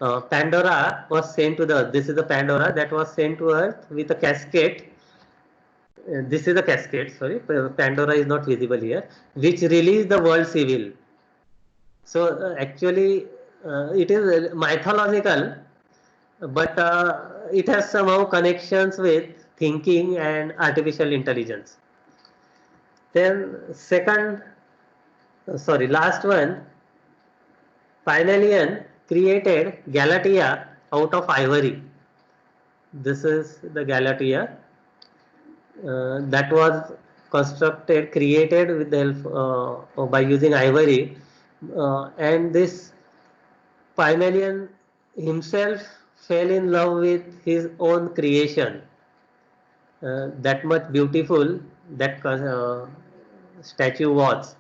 Pandora was sent to the Earth. This is the Pandora that was sent to Earth with a casket. This is a cascade, sorry, Pandora is not visible here, which released the world's evil. So actually it is mythological, but it has somehow connections with thinking and artificial intelligence. Then last one, Pygmalion created Galatea out of ivory. This is the Galatea that was created with the help by using ivory, and this Pygmalion himself fell in love with his own creation. That much beautiful that statue was,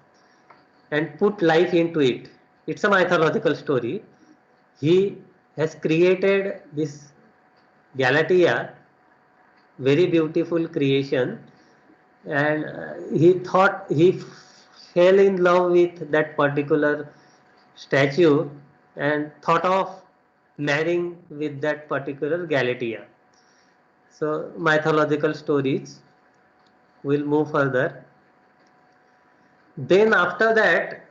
and put life into it. It's a mythological story. He has created this Galatea, very beautiful creation, and he fell in love with that particular statue and thought of marrying with that particular Galatea. So mythological stories. We'll move further. Then after that,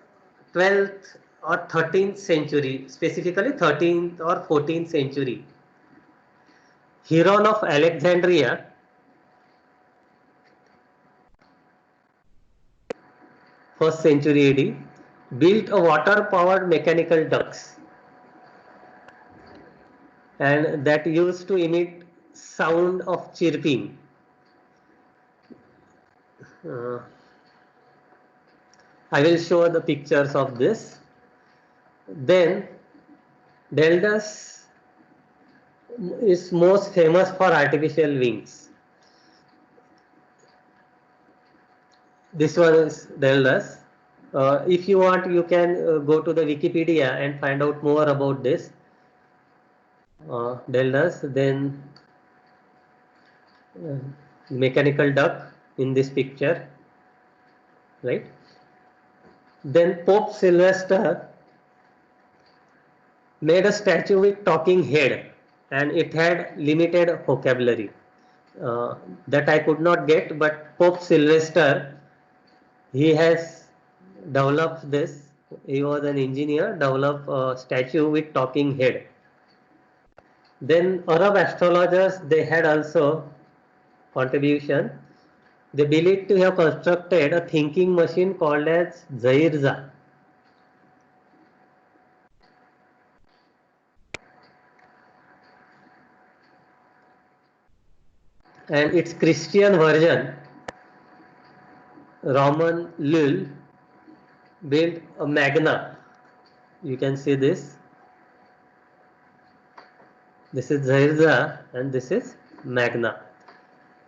12th or 13th century, specifically 13th or 14th century, Hieron of Alexandria first century AD built a water powered mechanical ducks, and that used to emit sound of chirping. I will show the pictures of this. Then Daedalus is most famous for artificial wings. This one is Daedalus. If you want, you can go to the Wikipedia and find out more about this. Daedalus, then mechanical duck in this picture, right? Then Pope Sylvester made a statue with talking head, and it had limited vocabulary. That I could not get, but Pope Sylvester, he has developed this. He was an engineer, developed a statue with talking head. Then Arab astrologers, they had also contribution. They believed to have constructed a thinking machine called as Zairza. And its Christian version, Roman Lull, built a Magna. You can see this. This is Zairza and this is Magna.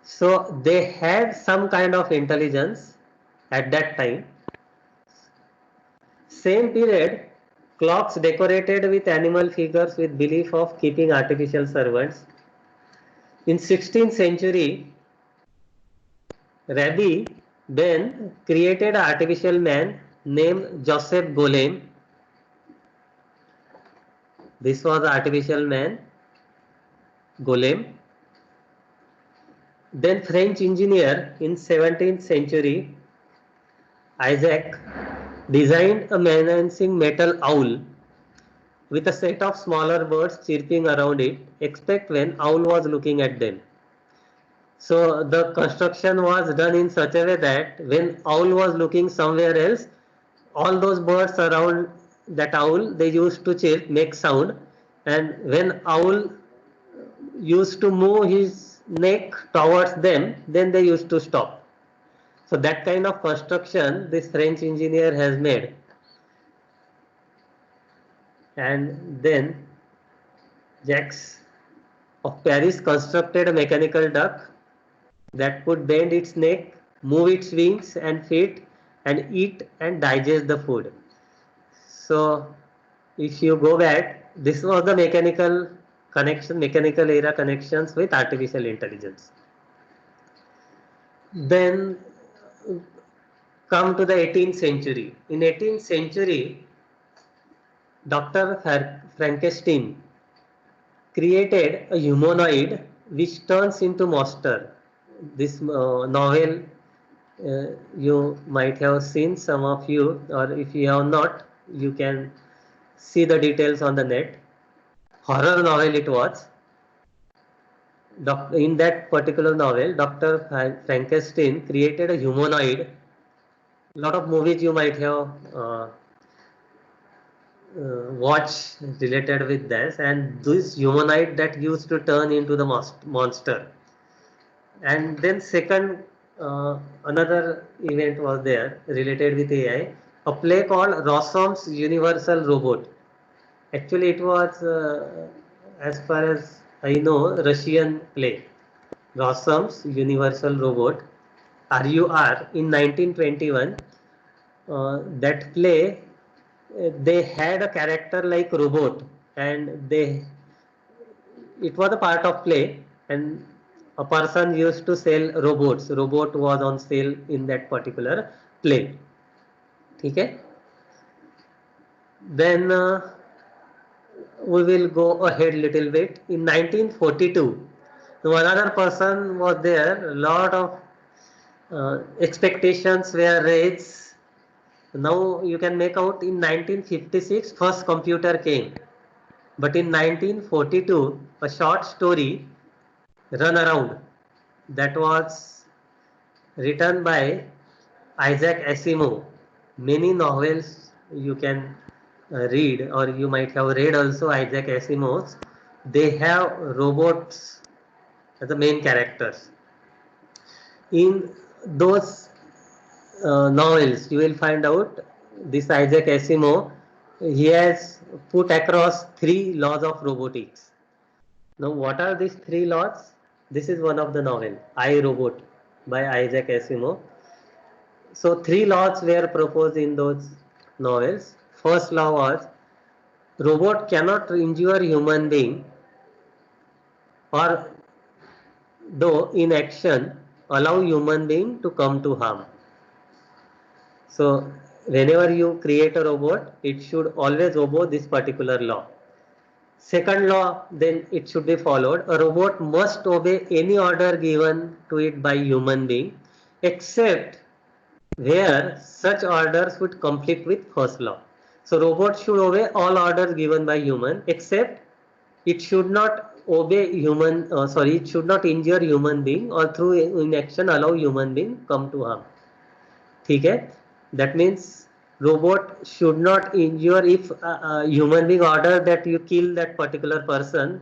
So they had some kind of intelligence at that time. Same period, clocks decorated with animal figures with belief of keeping artificial servants. In 16th century, Rabbi Ben created an artificial man named Joseph Golem. This was the artificial man, Golem. Then French engineer in 17th century, Isaac, designed a menacing metal owl with a set of smaller birds chirping around it, except when owl was looking at them. So the construction was done in such a way that when owl was looking somewhere else, all those birds around that owl, they used to chirp, make sound, and when owl used to move his neck towards them, then they used to stop. So that kind of construction this French engineer has made. And then Jacques of Paris constructed a mechanical duck that could bend its neck, move its wings and feet, and eat and digest the food. So if you go back, this was the mechanical era connections with artificial intelligence. Then come to the 18th century. In 18th century, Dr. Frankenstein created a humanoid which turns into monster. This novel you might have seen, some of you, or if you have not, you can see the details on the net. Horror novel it was. In that particular novel, Dr. Frankenstein created a humanoid. A lot of movies you might have watch related with this, and this humanoid that used to turn into the monster. And then second, another event was there related with AI, a play called Rossum's Universal Robot. Actually, it was, as far as I know, Russian play. Rossum's Universal Robot, RUR, in 1921. That play, they had a character like robot, and it was a part of play, and a person used to sell robots. Robot was on sale in that particular play. Okay. Then we will go ahead little bit. In 1942, another person was there. A lot of expectations were raised. Now you can make out in 1956 first computer came, but in 1942 a short story run around that was written by Isaac Asimov. Many novels you can read, or you might have read also Isaac Asimov's. They have robots as the main characters. In those novels, you will find out this Isaac Asimov, he has put across 3 laws of robotics. Now, what are these 3 laws? This is one of the novel, I, Robot, by Isaac Asimov. So 3 laws were proposed in those novels. First law was robot cannot injure human being, or though in action allow human being to come to harm. So whenever you create a robot, it should always obey this particular law. Second law, then it should be followed. A robot must obey any order given to it by human being, except where such orders would conflict with first law. So robot should obey all orders given by human, except it should not obey human, it should not injure human being, or through inaction allow human being come to harm. ठीक है? That means robot should not injure. If human being order that you kill that particular person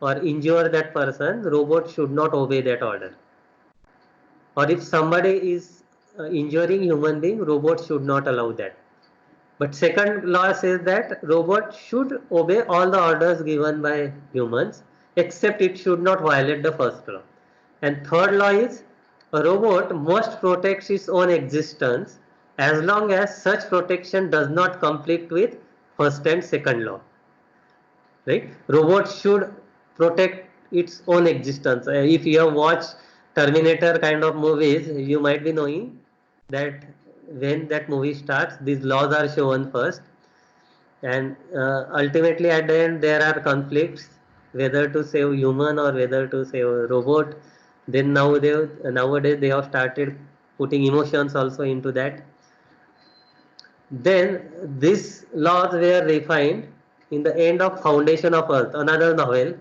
or injure that person, robot should not obey that order. Or if somebody is injuring human being, robot should not allow that. But second law says that robot should obey all the orders given by humans, except it should not violate the first law. And third law is a robot must protect its own existence as long as such protection does not conflict with first and second law. Right? Robot should protect its own existence. If you have watched Terminator kind of movies, you might be knowing that when that movie starts, these laws are shown first, and ultimately at the end there are conflicts whether to save human or whether to save robot. Then nowadays they have started putting emotions also into that. Then these laws were refined in the end of Foundation of Earth, another novel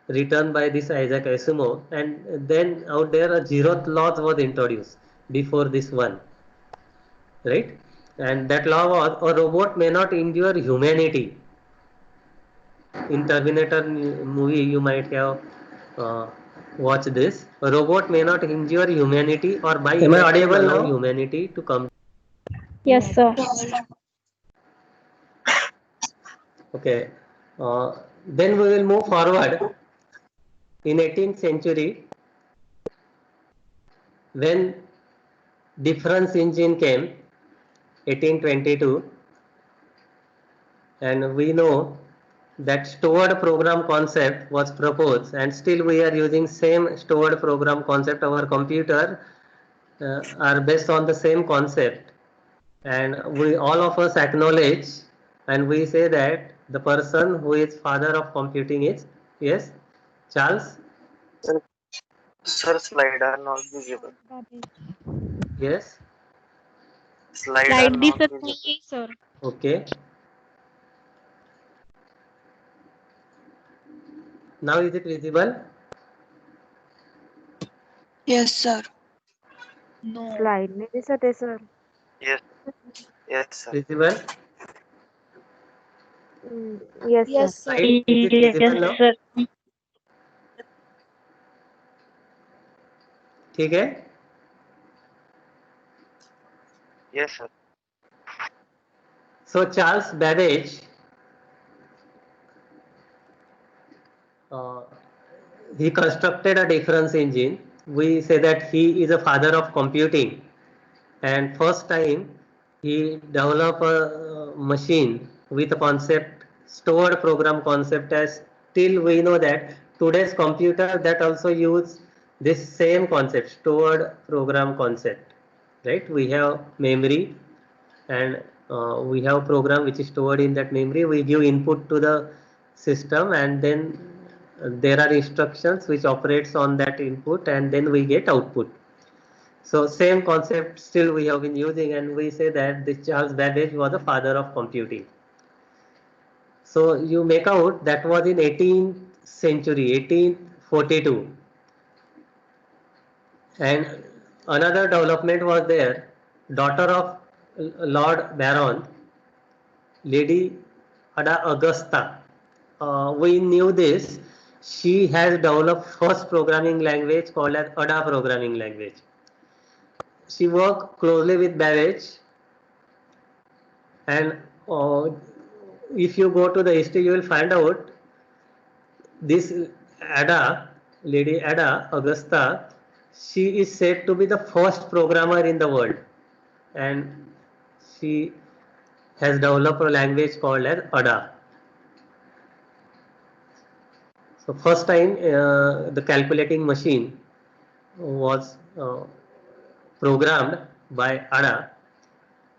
written by this Isaac Asimov, and then out there a zeroth law was introduced before this one, right? And that law was a robot may not injure humanity. In Terminator movie, you might have watched this. A robot may not injure humanity, or by allow humanity to come. Yes, sir. Okay. Then we will move forward. In 18th century, when difference engine came, 1822, and we know that stored program concept was proposed, and still we are using same stored program concept. Our computer are based on the same concept, and we all of us acknowledge, and we say that the person who is father of computing is, yes, Charles? Sir, slide are not visible. Yes. Slide are not visible. sir. Okay. Now is it visible? Yes, sir. No. Slide नाही दिसत आहे sir. Yes. Yes, sir. Visible? Yes, sir. Yes, sir. Right? Is it visible now? sir. ठीक है? Yes, sir. So Charles Babbage, uh, he constructed a difference engine. We say that he is a father of computing, and first time he developed a machine with a concept, stored program concept. As till we know that today's computer that also use this same concept, stored program concept, right? We have memory, and we have program which is stored in that memory. We give input to the system, and then there are instructions which operates on that input, and then we get output. So same concept still we have been using, and we say that this Charles Babbage was the father of computing. So you make out that was in 18th century, 1842. And another development was there, daughter of Lord Baron, Lady Ada Augusta. We knew this. She has developed first programming language called as Ada programming language. She worked closely with Babbage, and if you go to the history, you will find out this Ada, Lady Ada Augusta, she is said to be the first programmer in the world, and she has developed a language called as Ada. So first time the calculating machine was programmed by Ada,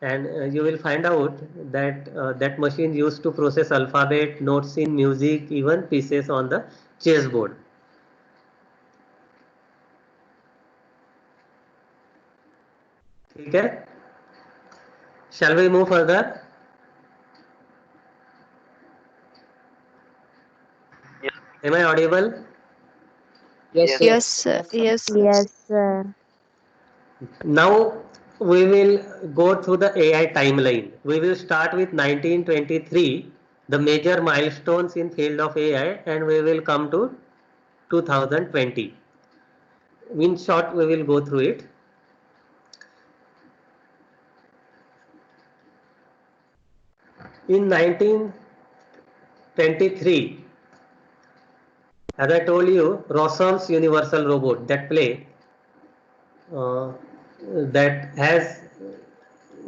and you will find out that that machine used to process alphabet, notes in music, even pieces on the chessboard. Okay, shall we move further? Yes. Am I audible? Yes, sir. Yes, sir. Yes, sir. Yes, sir. Now we will go through the AI timeline. We will start with 1923, the major milestones in field of AI, and we will come to 2020. In short, we will go through it. In 1923, as I told you, Rossum's universal robot, that play uh, that has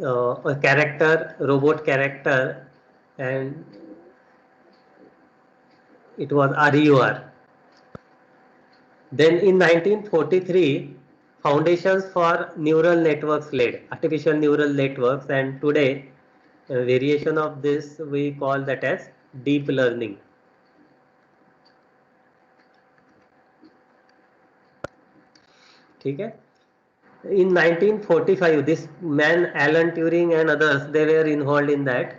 a character, robot character, and it was RUR. Then in 1943, foundations for neural networks laid, artificial neural networks, and today a variation of this we call that as deep learning. ठीक है? In 1945, this man Alan Turing and others, they were involved in that.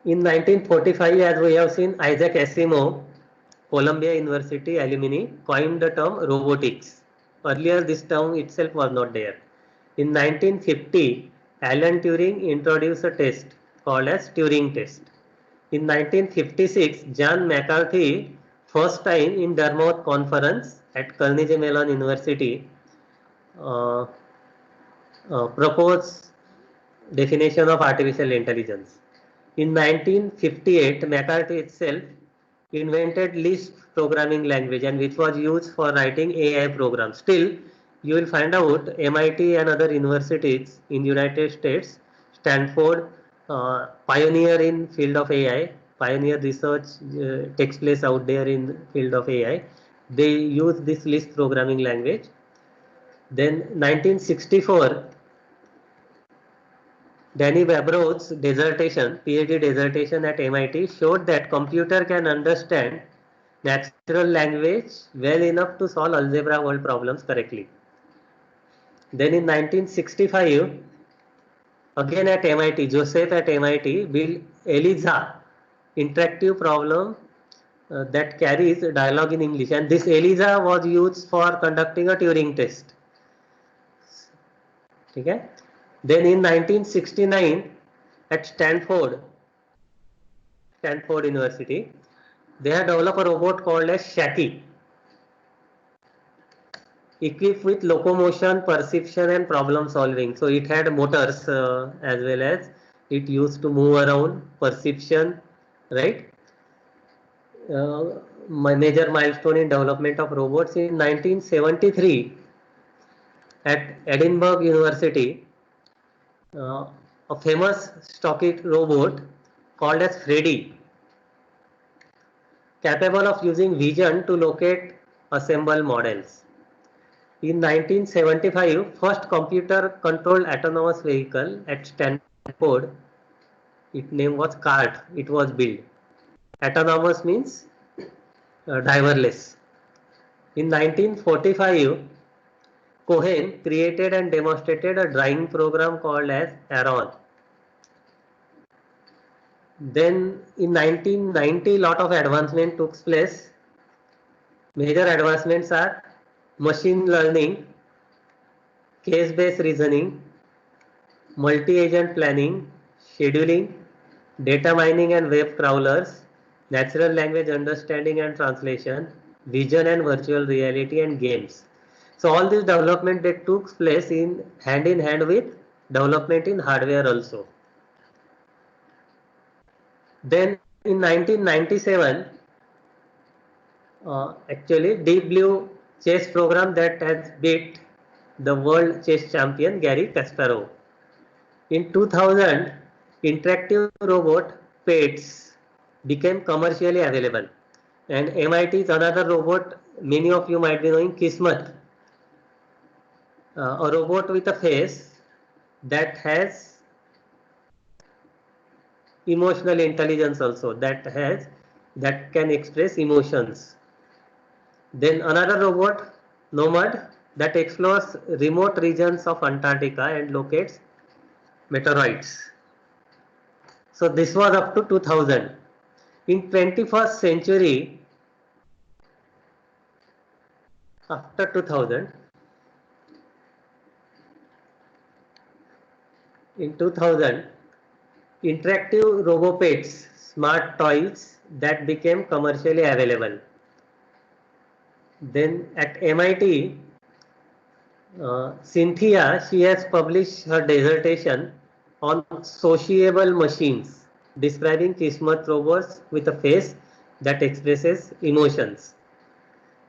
In 1945, as we have seen, Isaac Asimov, Columbia University alumni, coined the term robotics. Earlier, this term itself was not there. In 1950, Alan Turing introduced a test called as Turing test. In 1956, John McCarthy, first time in Dartmouth Conference at Carnegie Mellon University, uh, proposed definition of artificial intelligence. In 1958, McCarthy itself invented Lisp programming language, and which was used for writing AI programs. Still, you will find out MIT and other universities in United States, Stanford, pioneer in field of AI, pioneer research takes place out there in field of AI. They use this Lisp programming language. Then 1964, Danny Babro's dissertation, PhD dissertation at MIT, showed that computer can understand natural language well enough to solve algebra world problems correctly. Then in 1965, again at MIT, Joseph at MIT built ELIZA, interactive problem that carries dialogue in English, and this ELIZA was used for conducting a Turing test. Okay? Then in 1969 at Stanford University, they had developed a robot called as Shaki, equipped with locomotion, perception and problem solving. So it had motors as well as it used to move around, perception, right? My major milestone in development of robots in 1973 at Edinburgh University, a famous stockade robot called as Freddy, capable of using vision to locate assemble models. In 1975, first computer-controlled autonomous vehicle at Stanford, its name was CART, it was built. Autonomous means driverless. In 1945, Cohen created and demonstrated a drawing program called as Aron. Then in 1990, lot of advancement took place. Major advancements are machine learning, case-based reasoning, multi-agent planning, scheduling, data mining and web crawlers, natural language understanding and translation, vision and virtual reality and games. So all this development that took place in hand with development in hardware also. Then in 1997, actually Deep Blue chess program that has beat the world chess champion Garry Kasparov. In 2000, interactive robot PETS became commercially available, and MIT is another robot many of you might be knowing, Kismet, a robot with a face that has emotional intelligence also, that can express emotions. Then another robot, Nomad, that explores remote regions of Antarctica and locates meteoroids. So this was up to 2000. In 21st century, after 2000, in 2000, interactive RoboPets, smart toys that became commercially available. Then at MIT, Cynthia, she has published her dissertation on sociable machines, describing Kismet robots with a face that expresses emotions.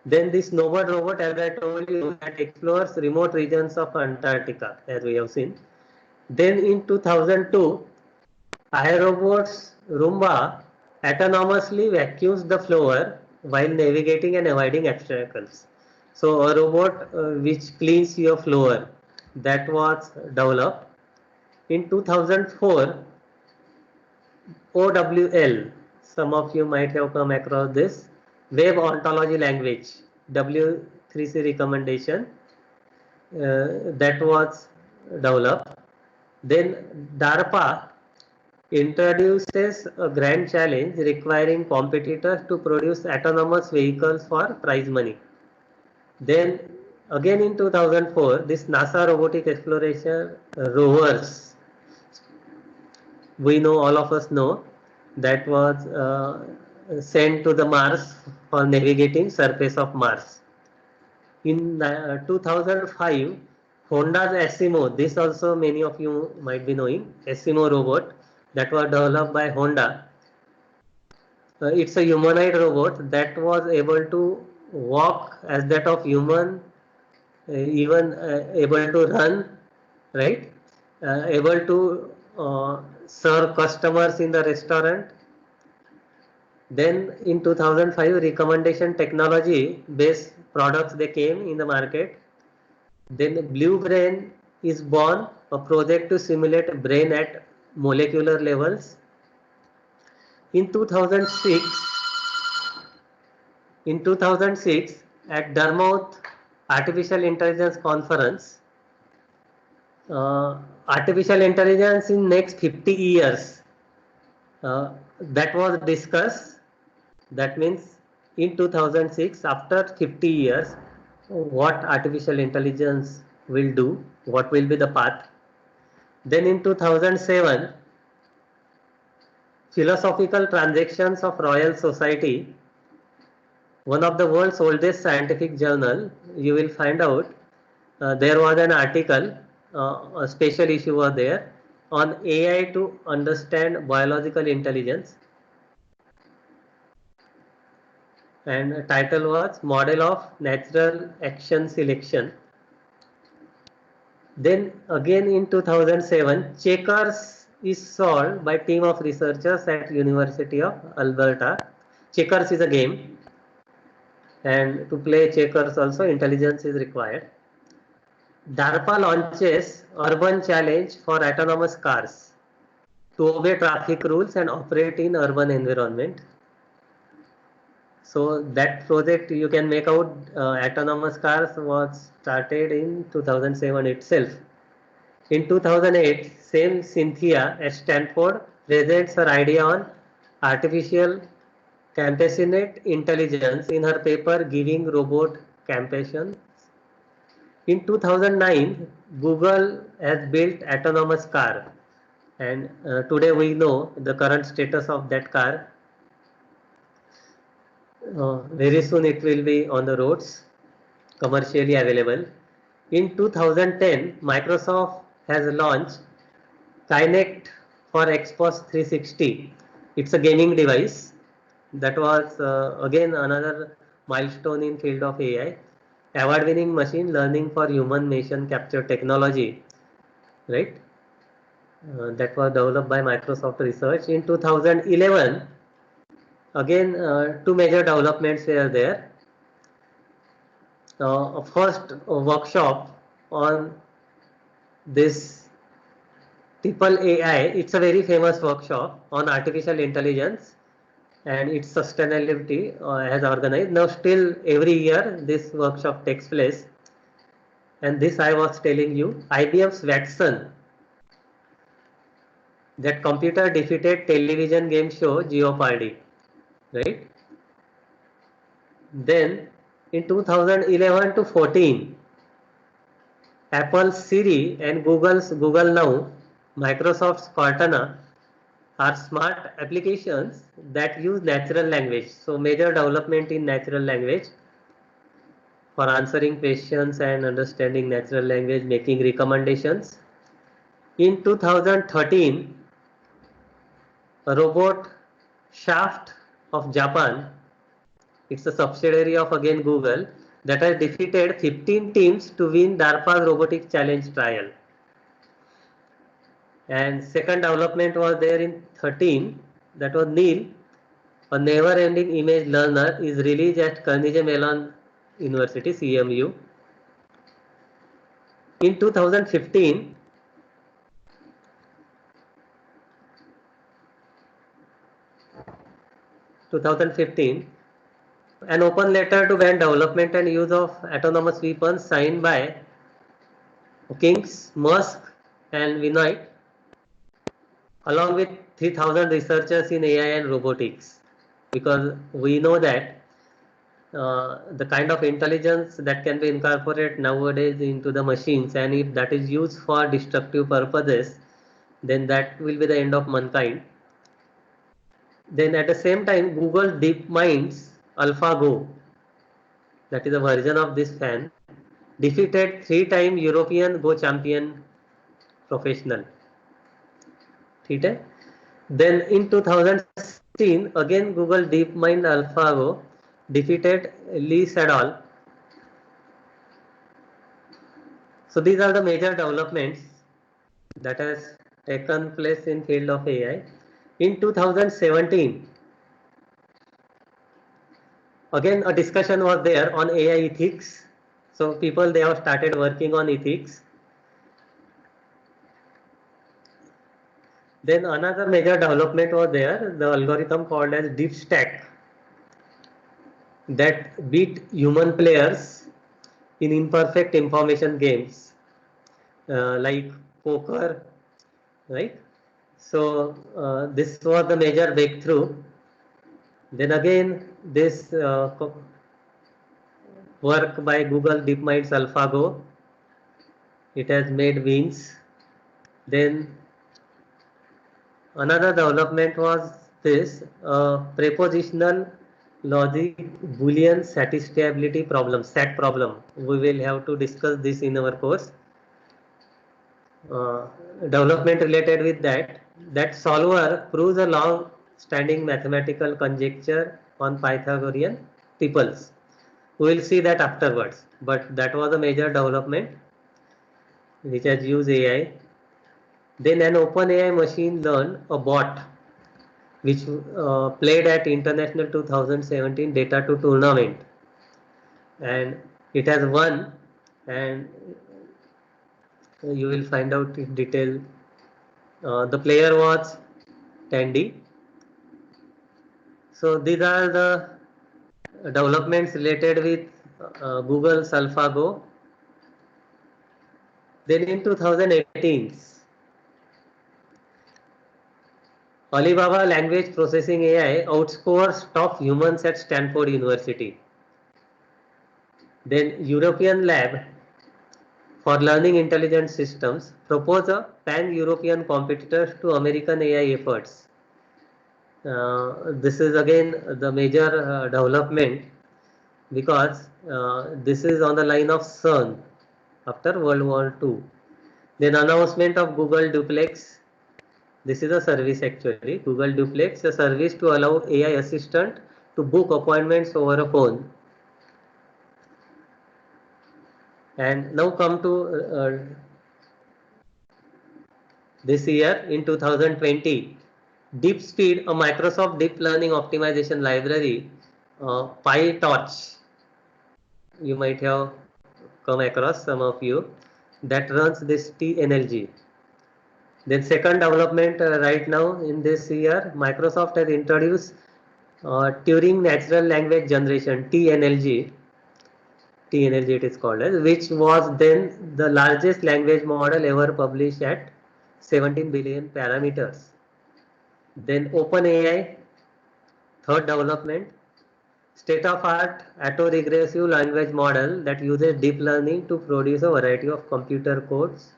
Then this Nomad robot, as I told you, that explores remote regions of Antarctica, as we have seen. Then in 2002, iRobot's Roomba autonomously vacuums the floor while navigating and avoiding obstacles. So a robot which cleans your floor, that was developed. In 2004, OWL, some of you might have come across this, Web Ontology Language, W3C recommendation, that was developed. Then DARPA introduces a grand challenge requiring competitors to produce autonomous vehicles for prize money. Then again in 2004, this NASA robotic exploration rovers, we know, all of us know, that was sent to the Mars for navigating surface of Mars. In 2005, Honda's Asimo, this also many of you might be knowing, Asimo robot that was developed by Honda. It's a humanoid robot that was able to walk as that of human, even able to run, right? Able to serve customers in the restaurant. Then in 2005, recommendation technology based products they came in the market. Then Blue Brain is born, a project to simulate brain at molecular levels. In 2006, at Dartmouth Artificial Intelligence Conference, artificial intelligence in next 50 years, that was discussed. That means in 2006, after 50 years, what artificial intelligence will do, what will be the path. Then in 2007, Philosophical Transactions of Royal Society, one of the world's oldest scientific journal, you will find out there was an article, a special issue was there on AI to understand biological intelligence, and the title was Model of Natural Action Selection. Then again in 2007, Checkers is solved by team of researchers at University of Alberta. Checkers is a game, and to play checkers also intelligence is required. DARPA launches Urban Challenge for autonomous cars to obey traffic rules and operate in urban environment. So that project you can make out, autonomous cars was started in 2007 itself. In 2008, same Cynthia at Stanford presents her idea on artificial compassionate intelligence in her paper Giving Robot Compassion. In 2009, Google has built autonomous car, and today we know the current status of that car. Very soon it will be on the roads, commercially available. In 2010, Microsoft has launched Kinect for Xbox 360. It's a gaming device. That was again another milestone in field of AI. Award-winning machine learning for human motion capture technology, right? That was developed by Microsoft Research. In 2011, again two major developments were there. First workshop on this Triple AI, it's a very famous workshop on artificial intelligence and its sustainability has organized. Now still every year this workshop takes place, and this I was telling you, IBM's Watson, that computer defeated television game show Jeopardy, right? Then in 2011 to 14, Apple's Siri and Google's Google Now, Microsoft's Cortana are smart applications that use natural language. So major development in natural language for answering questions and understanding natural language, making recommendations. In 2013, a robot Shaft of Japan, it's a subsidiary of again Google, that has defeated 15 teams to win DARPA's robotic challenge trial. And second development was there in 13, that was Neil, a never-ending image learner, is released at Carnegie Mellon University, CMU. In 2015, an open letter to ban development and use of autonomous weapons signed by Kings, Musk and Vinay, along with 3,000 researchers in AI and robotics, because we know that the kind of intelligence that can be incorporated nowadays into the machines, and if that is used for destructive purposes, then that will be the end of mankind. Then at the same time, Google DeepMind's AlphaGo, that is a version of this fan, defeated 3-time European Go champion professional. Then in 2016, again Google DeepMind AlphaGo defeated Lee Sedol. So these are the major developments that has taken place in field of AI. In 2017, again a discussion was there on AI ethics. So people, they have started working on ethics. Then another major development was there, the algorithm called as DeepStack, that beat human players in imperfect information games like poker, right? So this was the major breakthrough. Then again this work by Google DeepMind's AlphaGo, it has made wins. Then another development was this prepositional logic Boolean satisfiability problem, SAT problem. We will have to discuss this in our course. Development related with that solver proves a long standing mathematical conjecture on Pythagorean triples. We will see that afterwards, but that was a major development which has used AI. Then an OpenAI machine learned a bot which played at International 2017 Data 2 tournament, and it has won, and you will find out in detail. The player was Tandy. So these are the developments related with Google's AlphaGo. Then in 2018, Alibaba language processing AI outscores top humans at Stanford University. Then European Lab for Learning Intelligent Systems propose a pan-European competitor to American AI efforts. This is again the major development because this is on the line of CERN after World War II. Then announcement of Google Duplex. This is a service actually. Google Duplex, a service to allow AI assistant to book appointments over a phone. And now come to this year in 2020, DeepSpeed, a Microsoft deep learning optimization library, PyTorch, you might have come across some of you, that runs this TNLG. Then second development right now in this year, Microsoft has introduced Turing Natural Language Generation, TNLG it is called as, which was then the largest language model ever published at 17 billion parameters. Then OpenAI, third development, state-of-art autoregressive language model that uses deep learning to produce a variety of computer codes,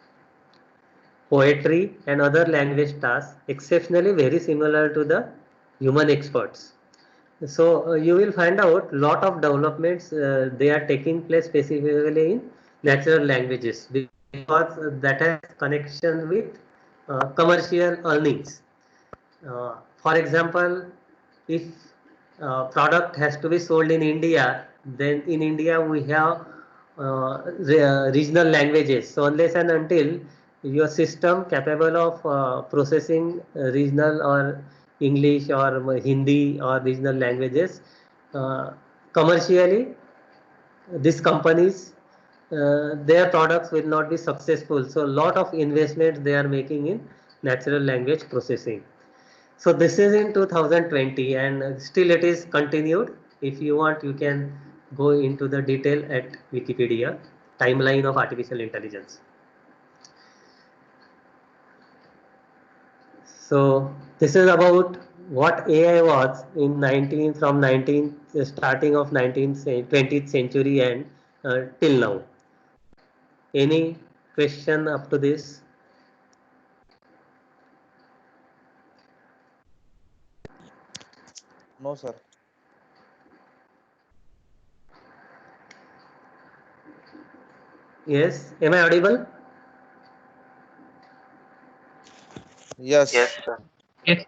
poetry and other language tasks, exceptionally very similar to the human experts. So you will find out lot of developments they are taking place specifically in natural languages because that has connection with commercial earnings. For example, if product has to be sold in India, then in India we have regional languages. So unless and until your system capable of processing regional or English or Hindi or regional languages, commercially these companies their products will not be successful. So a lot of investment they are making in natural language processing. So this is in 2020 and still it is continued. If you want, you can go into the detail at Wikipedia, timeline of artificial intelligence. So this is about what AI was in starting of 20th century and till now. Any question up to this? No, sir. Yes, am I audible? Yes. Yes, sir. Yes,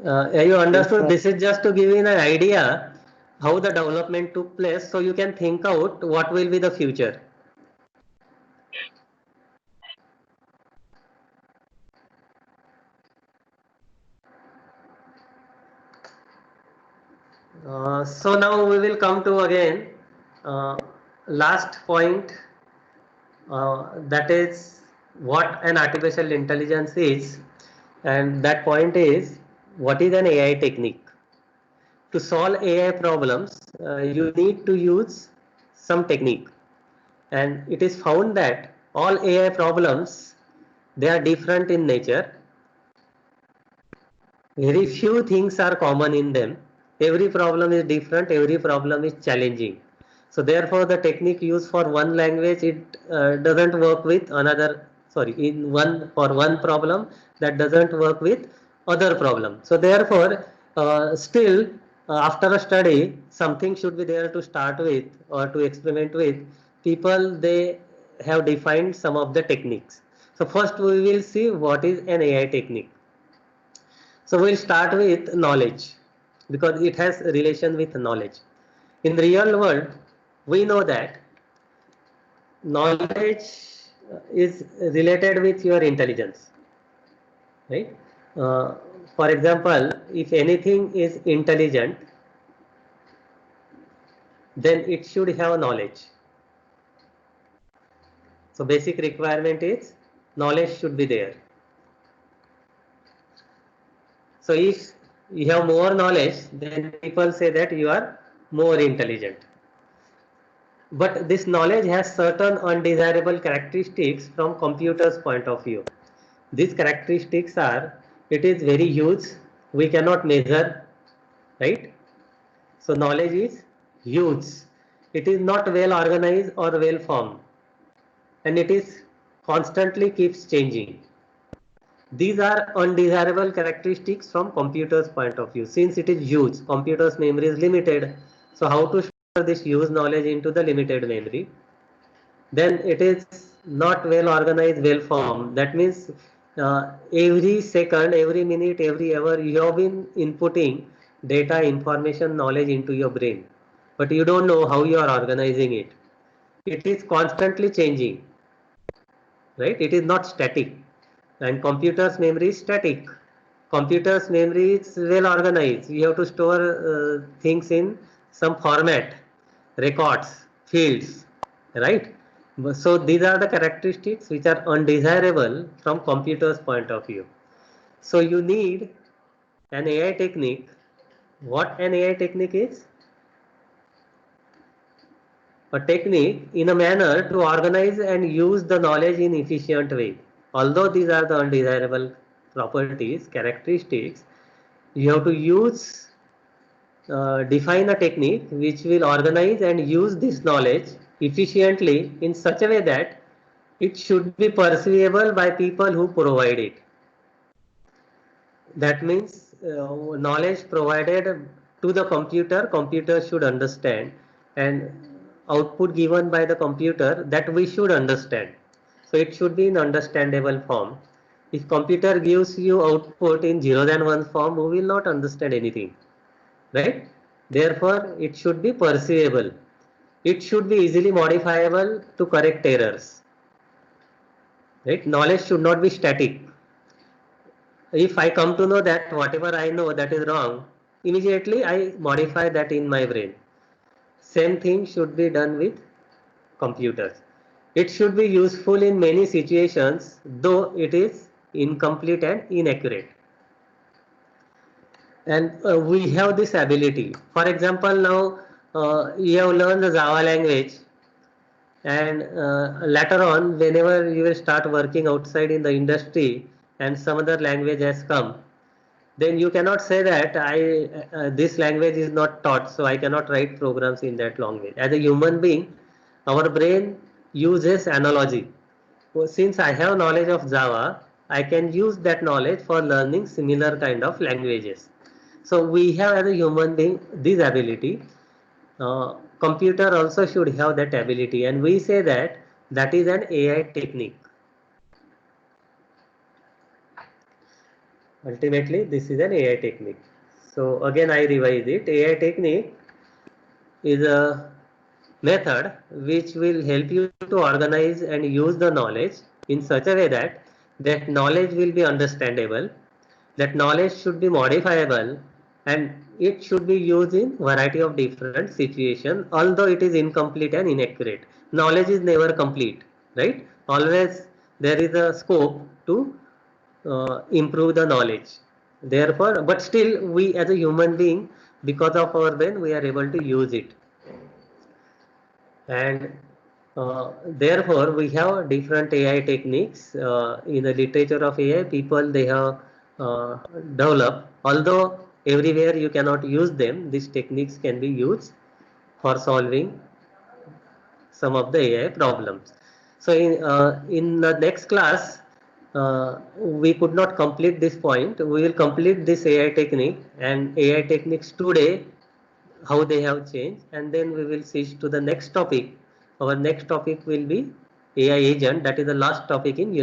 You understood? sir. This is just to give you an idea how the development took place, so you can think out what will be the future. So now we will come to again last point, that is what an artificial intelligence is, and that point is what is an AI technique. To solve AI problems, you need to use some technique, and it is found that all AI problems, they are different in nature. Very few things are common in them. Every problem is different, every problem is challenging. So therefore the technique used for one language, it doesn't work with another sorry, in one problem that doesn't work with other problem. So therefore, still after a study, something should be there to start with or to experiment with. People, they have defined some of the techniques. So first we will see what is an AI technique. So we'll start with knowledge because it has relation with knowledge. In the real world, we know that knowledge is related with your intelligence, right? For example, if anything is intelligent, then it should have knowledge. So basic requirement is knowledge should be there. So if you have more knowledge, then people say that you are more intelligent. But this knowledge has certain undesirable characteristics from computer's point of view. These characteristics are, it is very huge, we cannot measure, right? So knowledge is huge, it is not well organized or well formed, and it is constantly keeps changing. These are undesirable characteristics from computer's point of view. Since it is huge, computer's memory is limited. So how to store this huge knowledge into the limited memory? Then it is not well organized, well formed. That means every second, every minute, every hour you have been inputting data, information, knowledge into your brain, but you don't know how you are organizing it. It is constantly changing, right? It is not static. And computer's memory is static. Computer's memory is well organized. You have to store things in some format, records, fields, right? So these are the characteristics which are undesirable from computer's point of view. So you need an AI technique. What an AI technique is? A technique in a manner to organize and use the knowledge in efficient way. Although these are the undesirable properties, characteristics, you have to use, define a technique which will organize and use this knowledge efficiently in such a way that it should be perceivable by people who provide it. That means knowledge provided to the computer should understand, and output given by the computer that we should understand. So it should be in understandable form. If computer gives you output in zeros and ones form, we will not understand anything, right? Therefore, it should be perceivable. It should be easily modifiable to correct errors, right? Knowledge should not be static. If I come to know that whatever I know that is wrong, immediately I modify that in my brain. Same thing should be done with computers. It should be useful in many situations, though it is incomplete and inaccurate. And we have this ability. For example, now you have learned the Java language, and later on, whenever you will start working outside in the industry and some other language has come, then you cannot say that this language is not taught, so I cannot write programs in that language. As a human being, our brain uses analogy. So since I have knowledge of Java, I can use that knowledge for learning similar kind of languages. So we have, as a human being, this ability. Computer also should have that ability, and we say that that is an AI technique. Ultimately, this is an AI technique. So again, I revise it. AI technique is a method which will help you to organize and use the knowledge in such a way that that knowledge will be understandable, that knowledge should be modifiable, and it should be used in variety of different situations, although it is incomplete and inaccurate. Knowledge is never complete, right? Always there is a scope to improve the knowledge. Therefore, but still we as a human being, because of our brain, we are able to use it. And therefore we have different AI techniques. In the literature of AI, people, they have developed, although everywhere you cannot use them, these techniques can be used for solving some of the AI problems. So in the next class, we could not complete this point. We will complete this AI technique and AI techniques today, how they have changed, and then we will switch to the next topic. Our next topic will be AI agent. That is the last topic in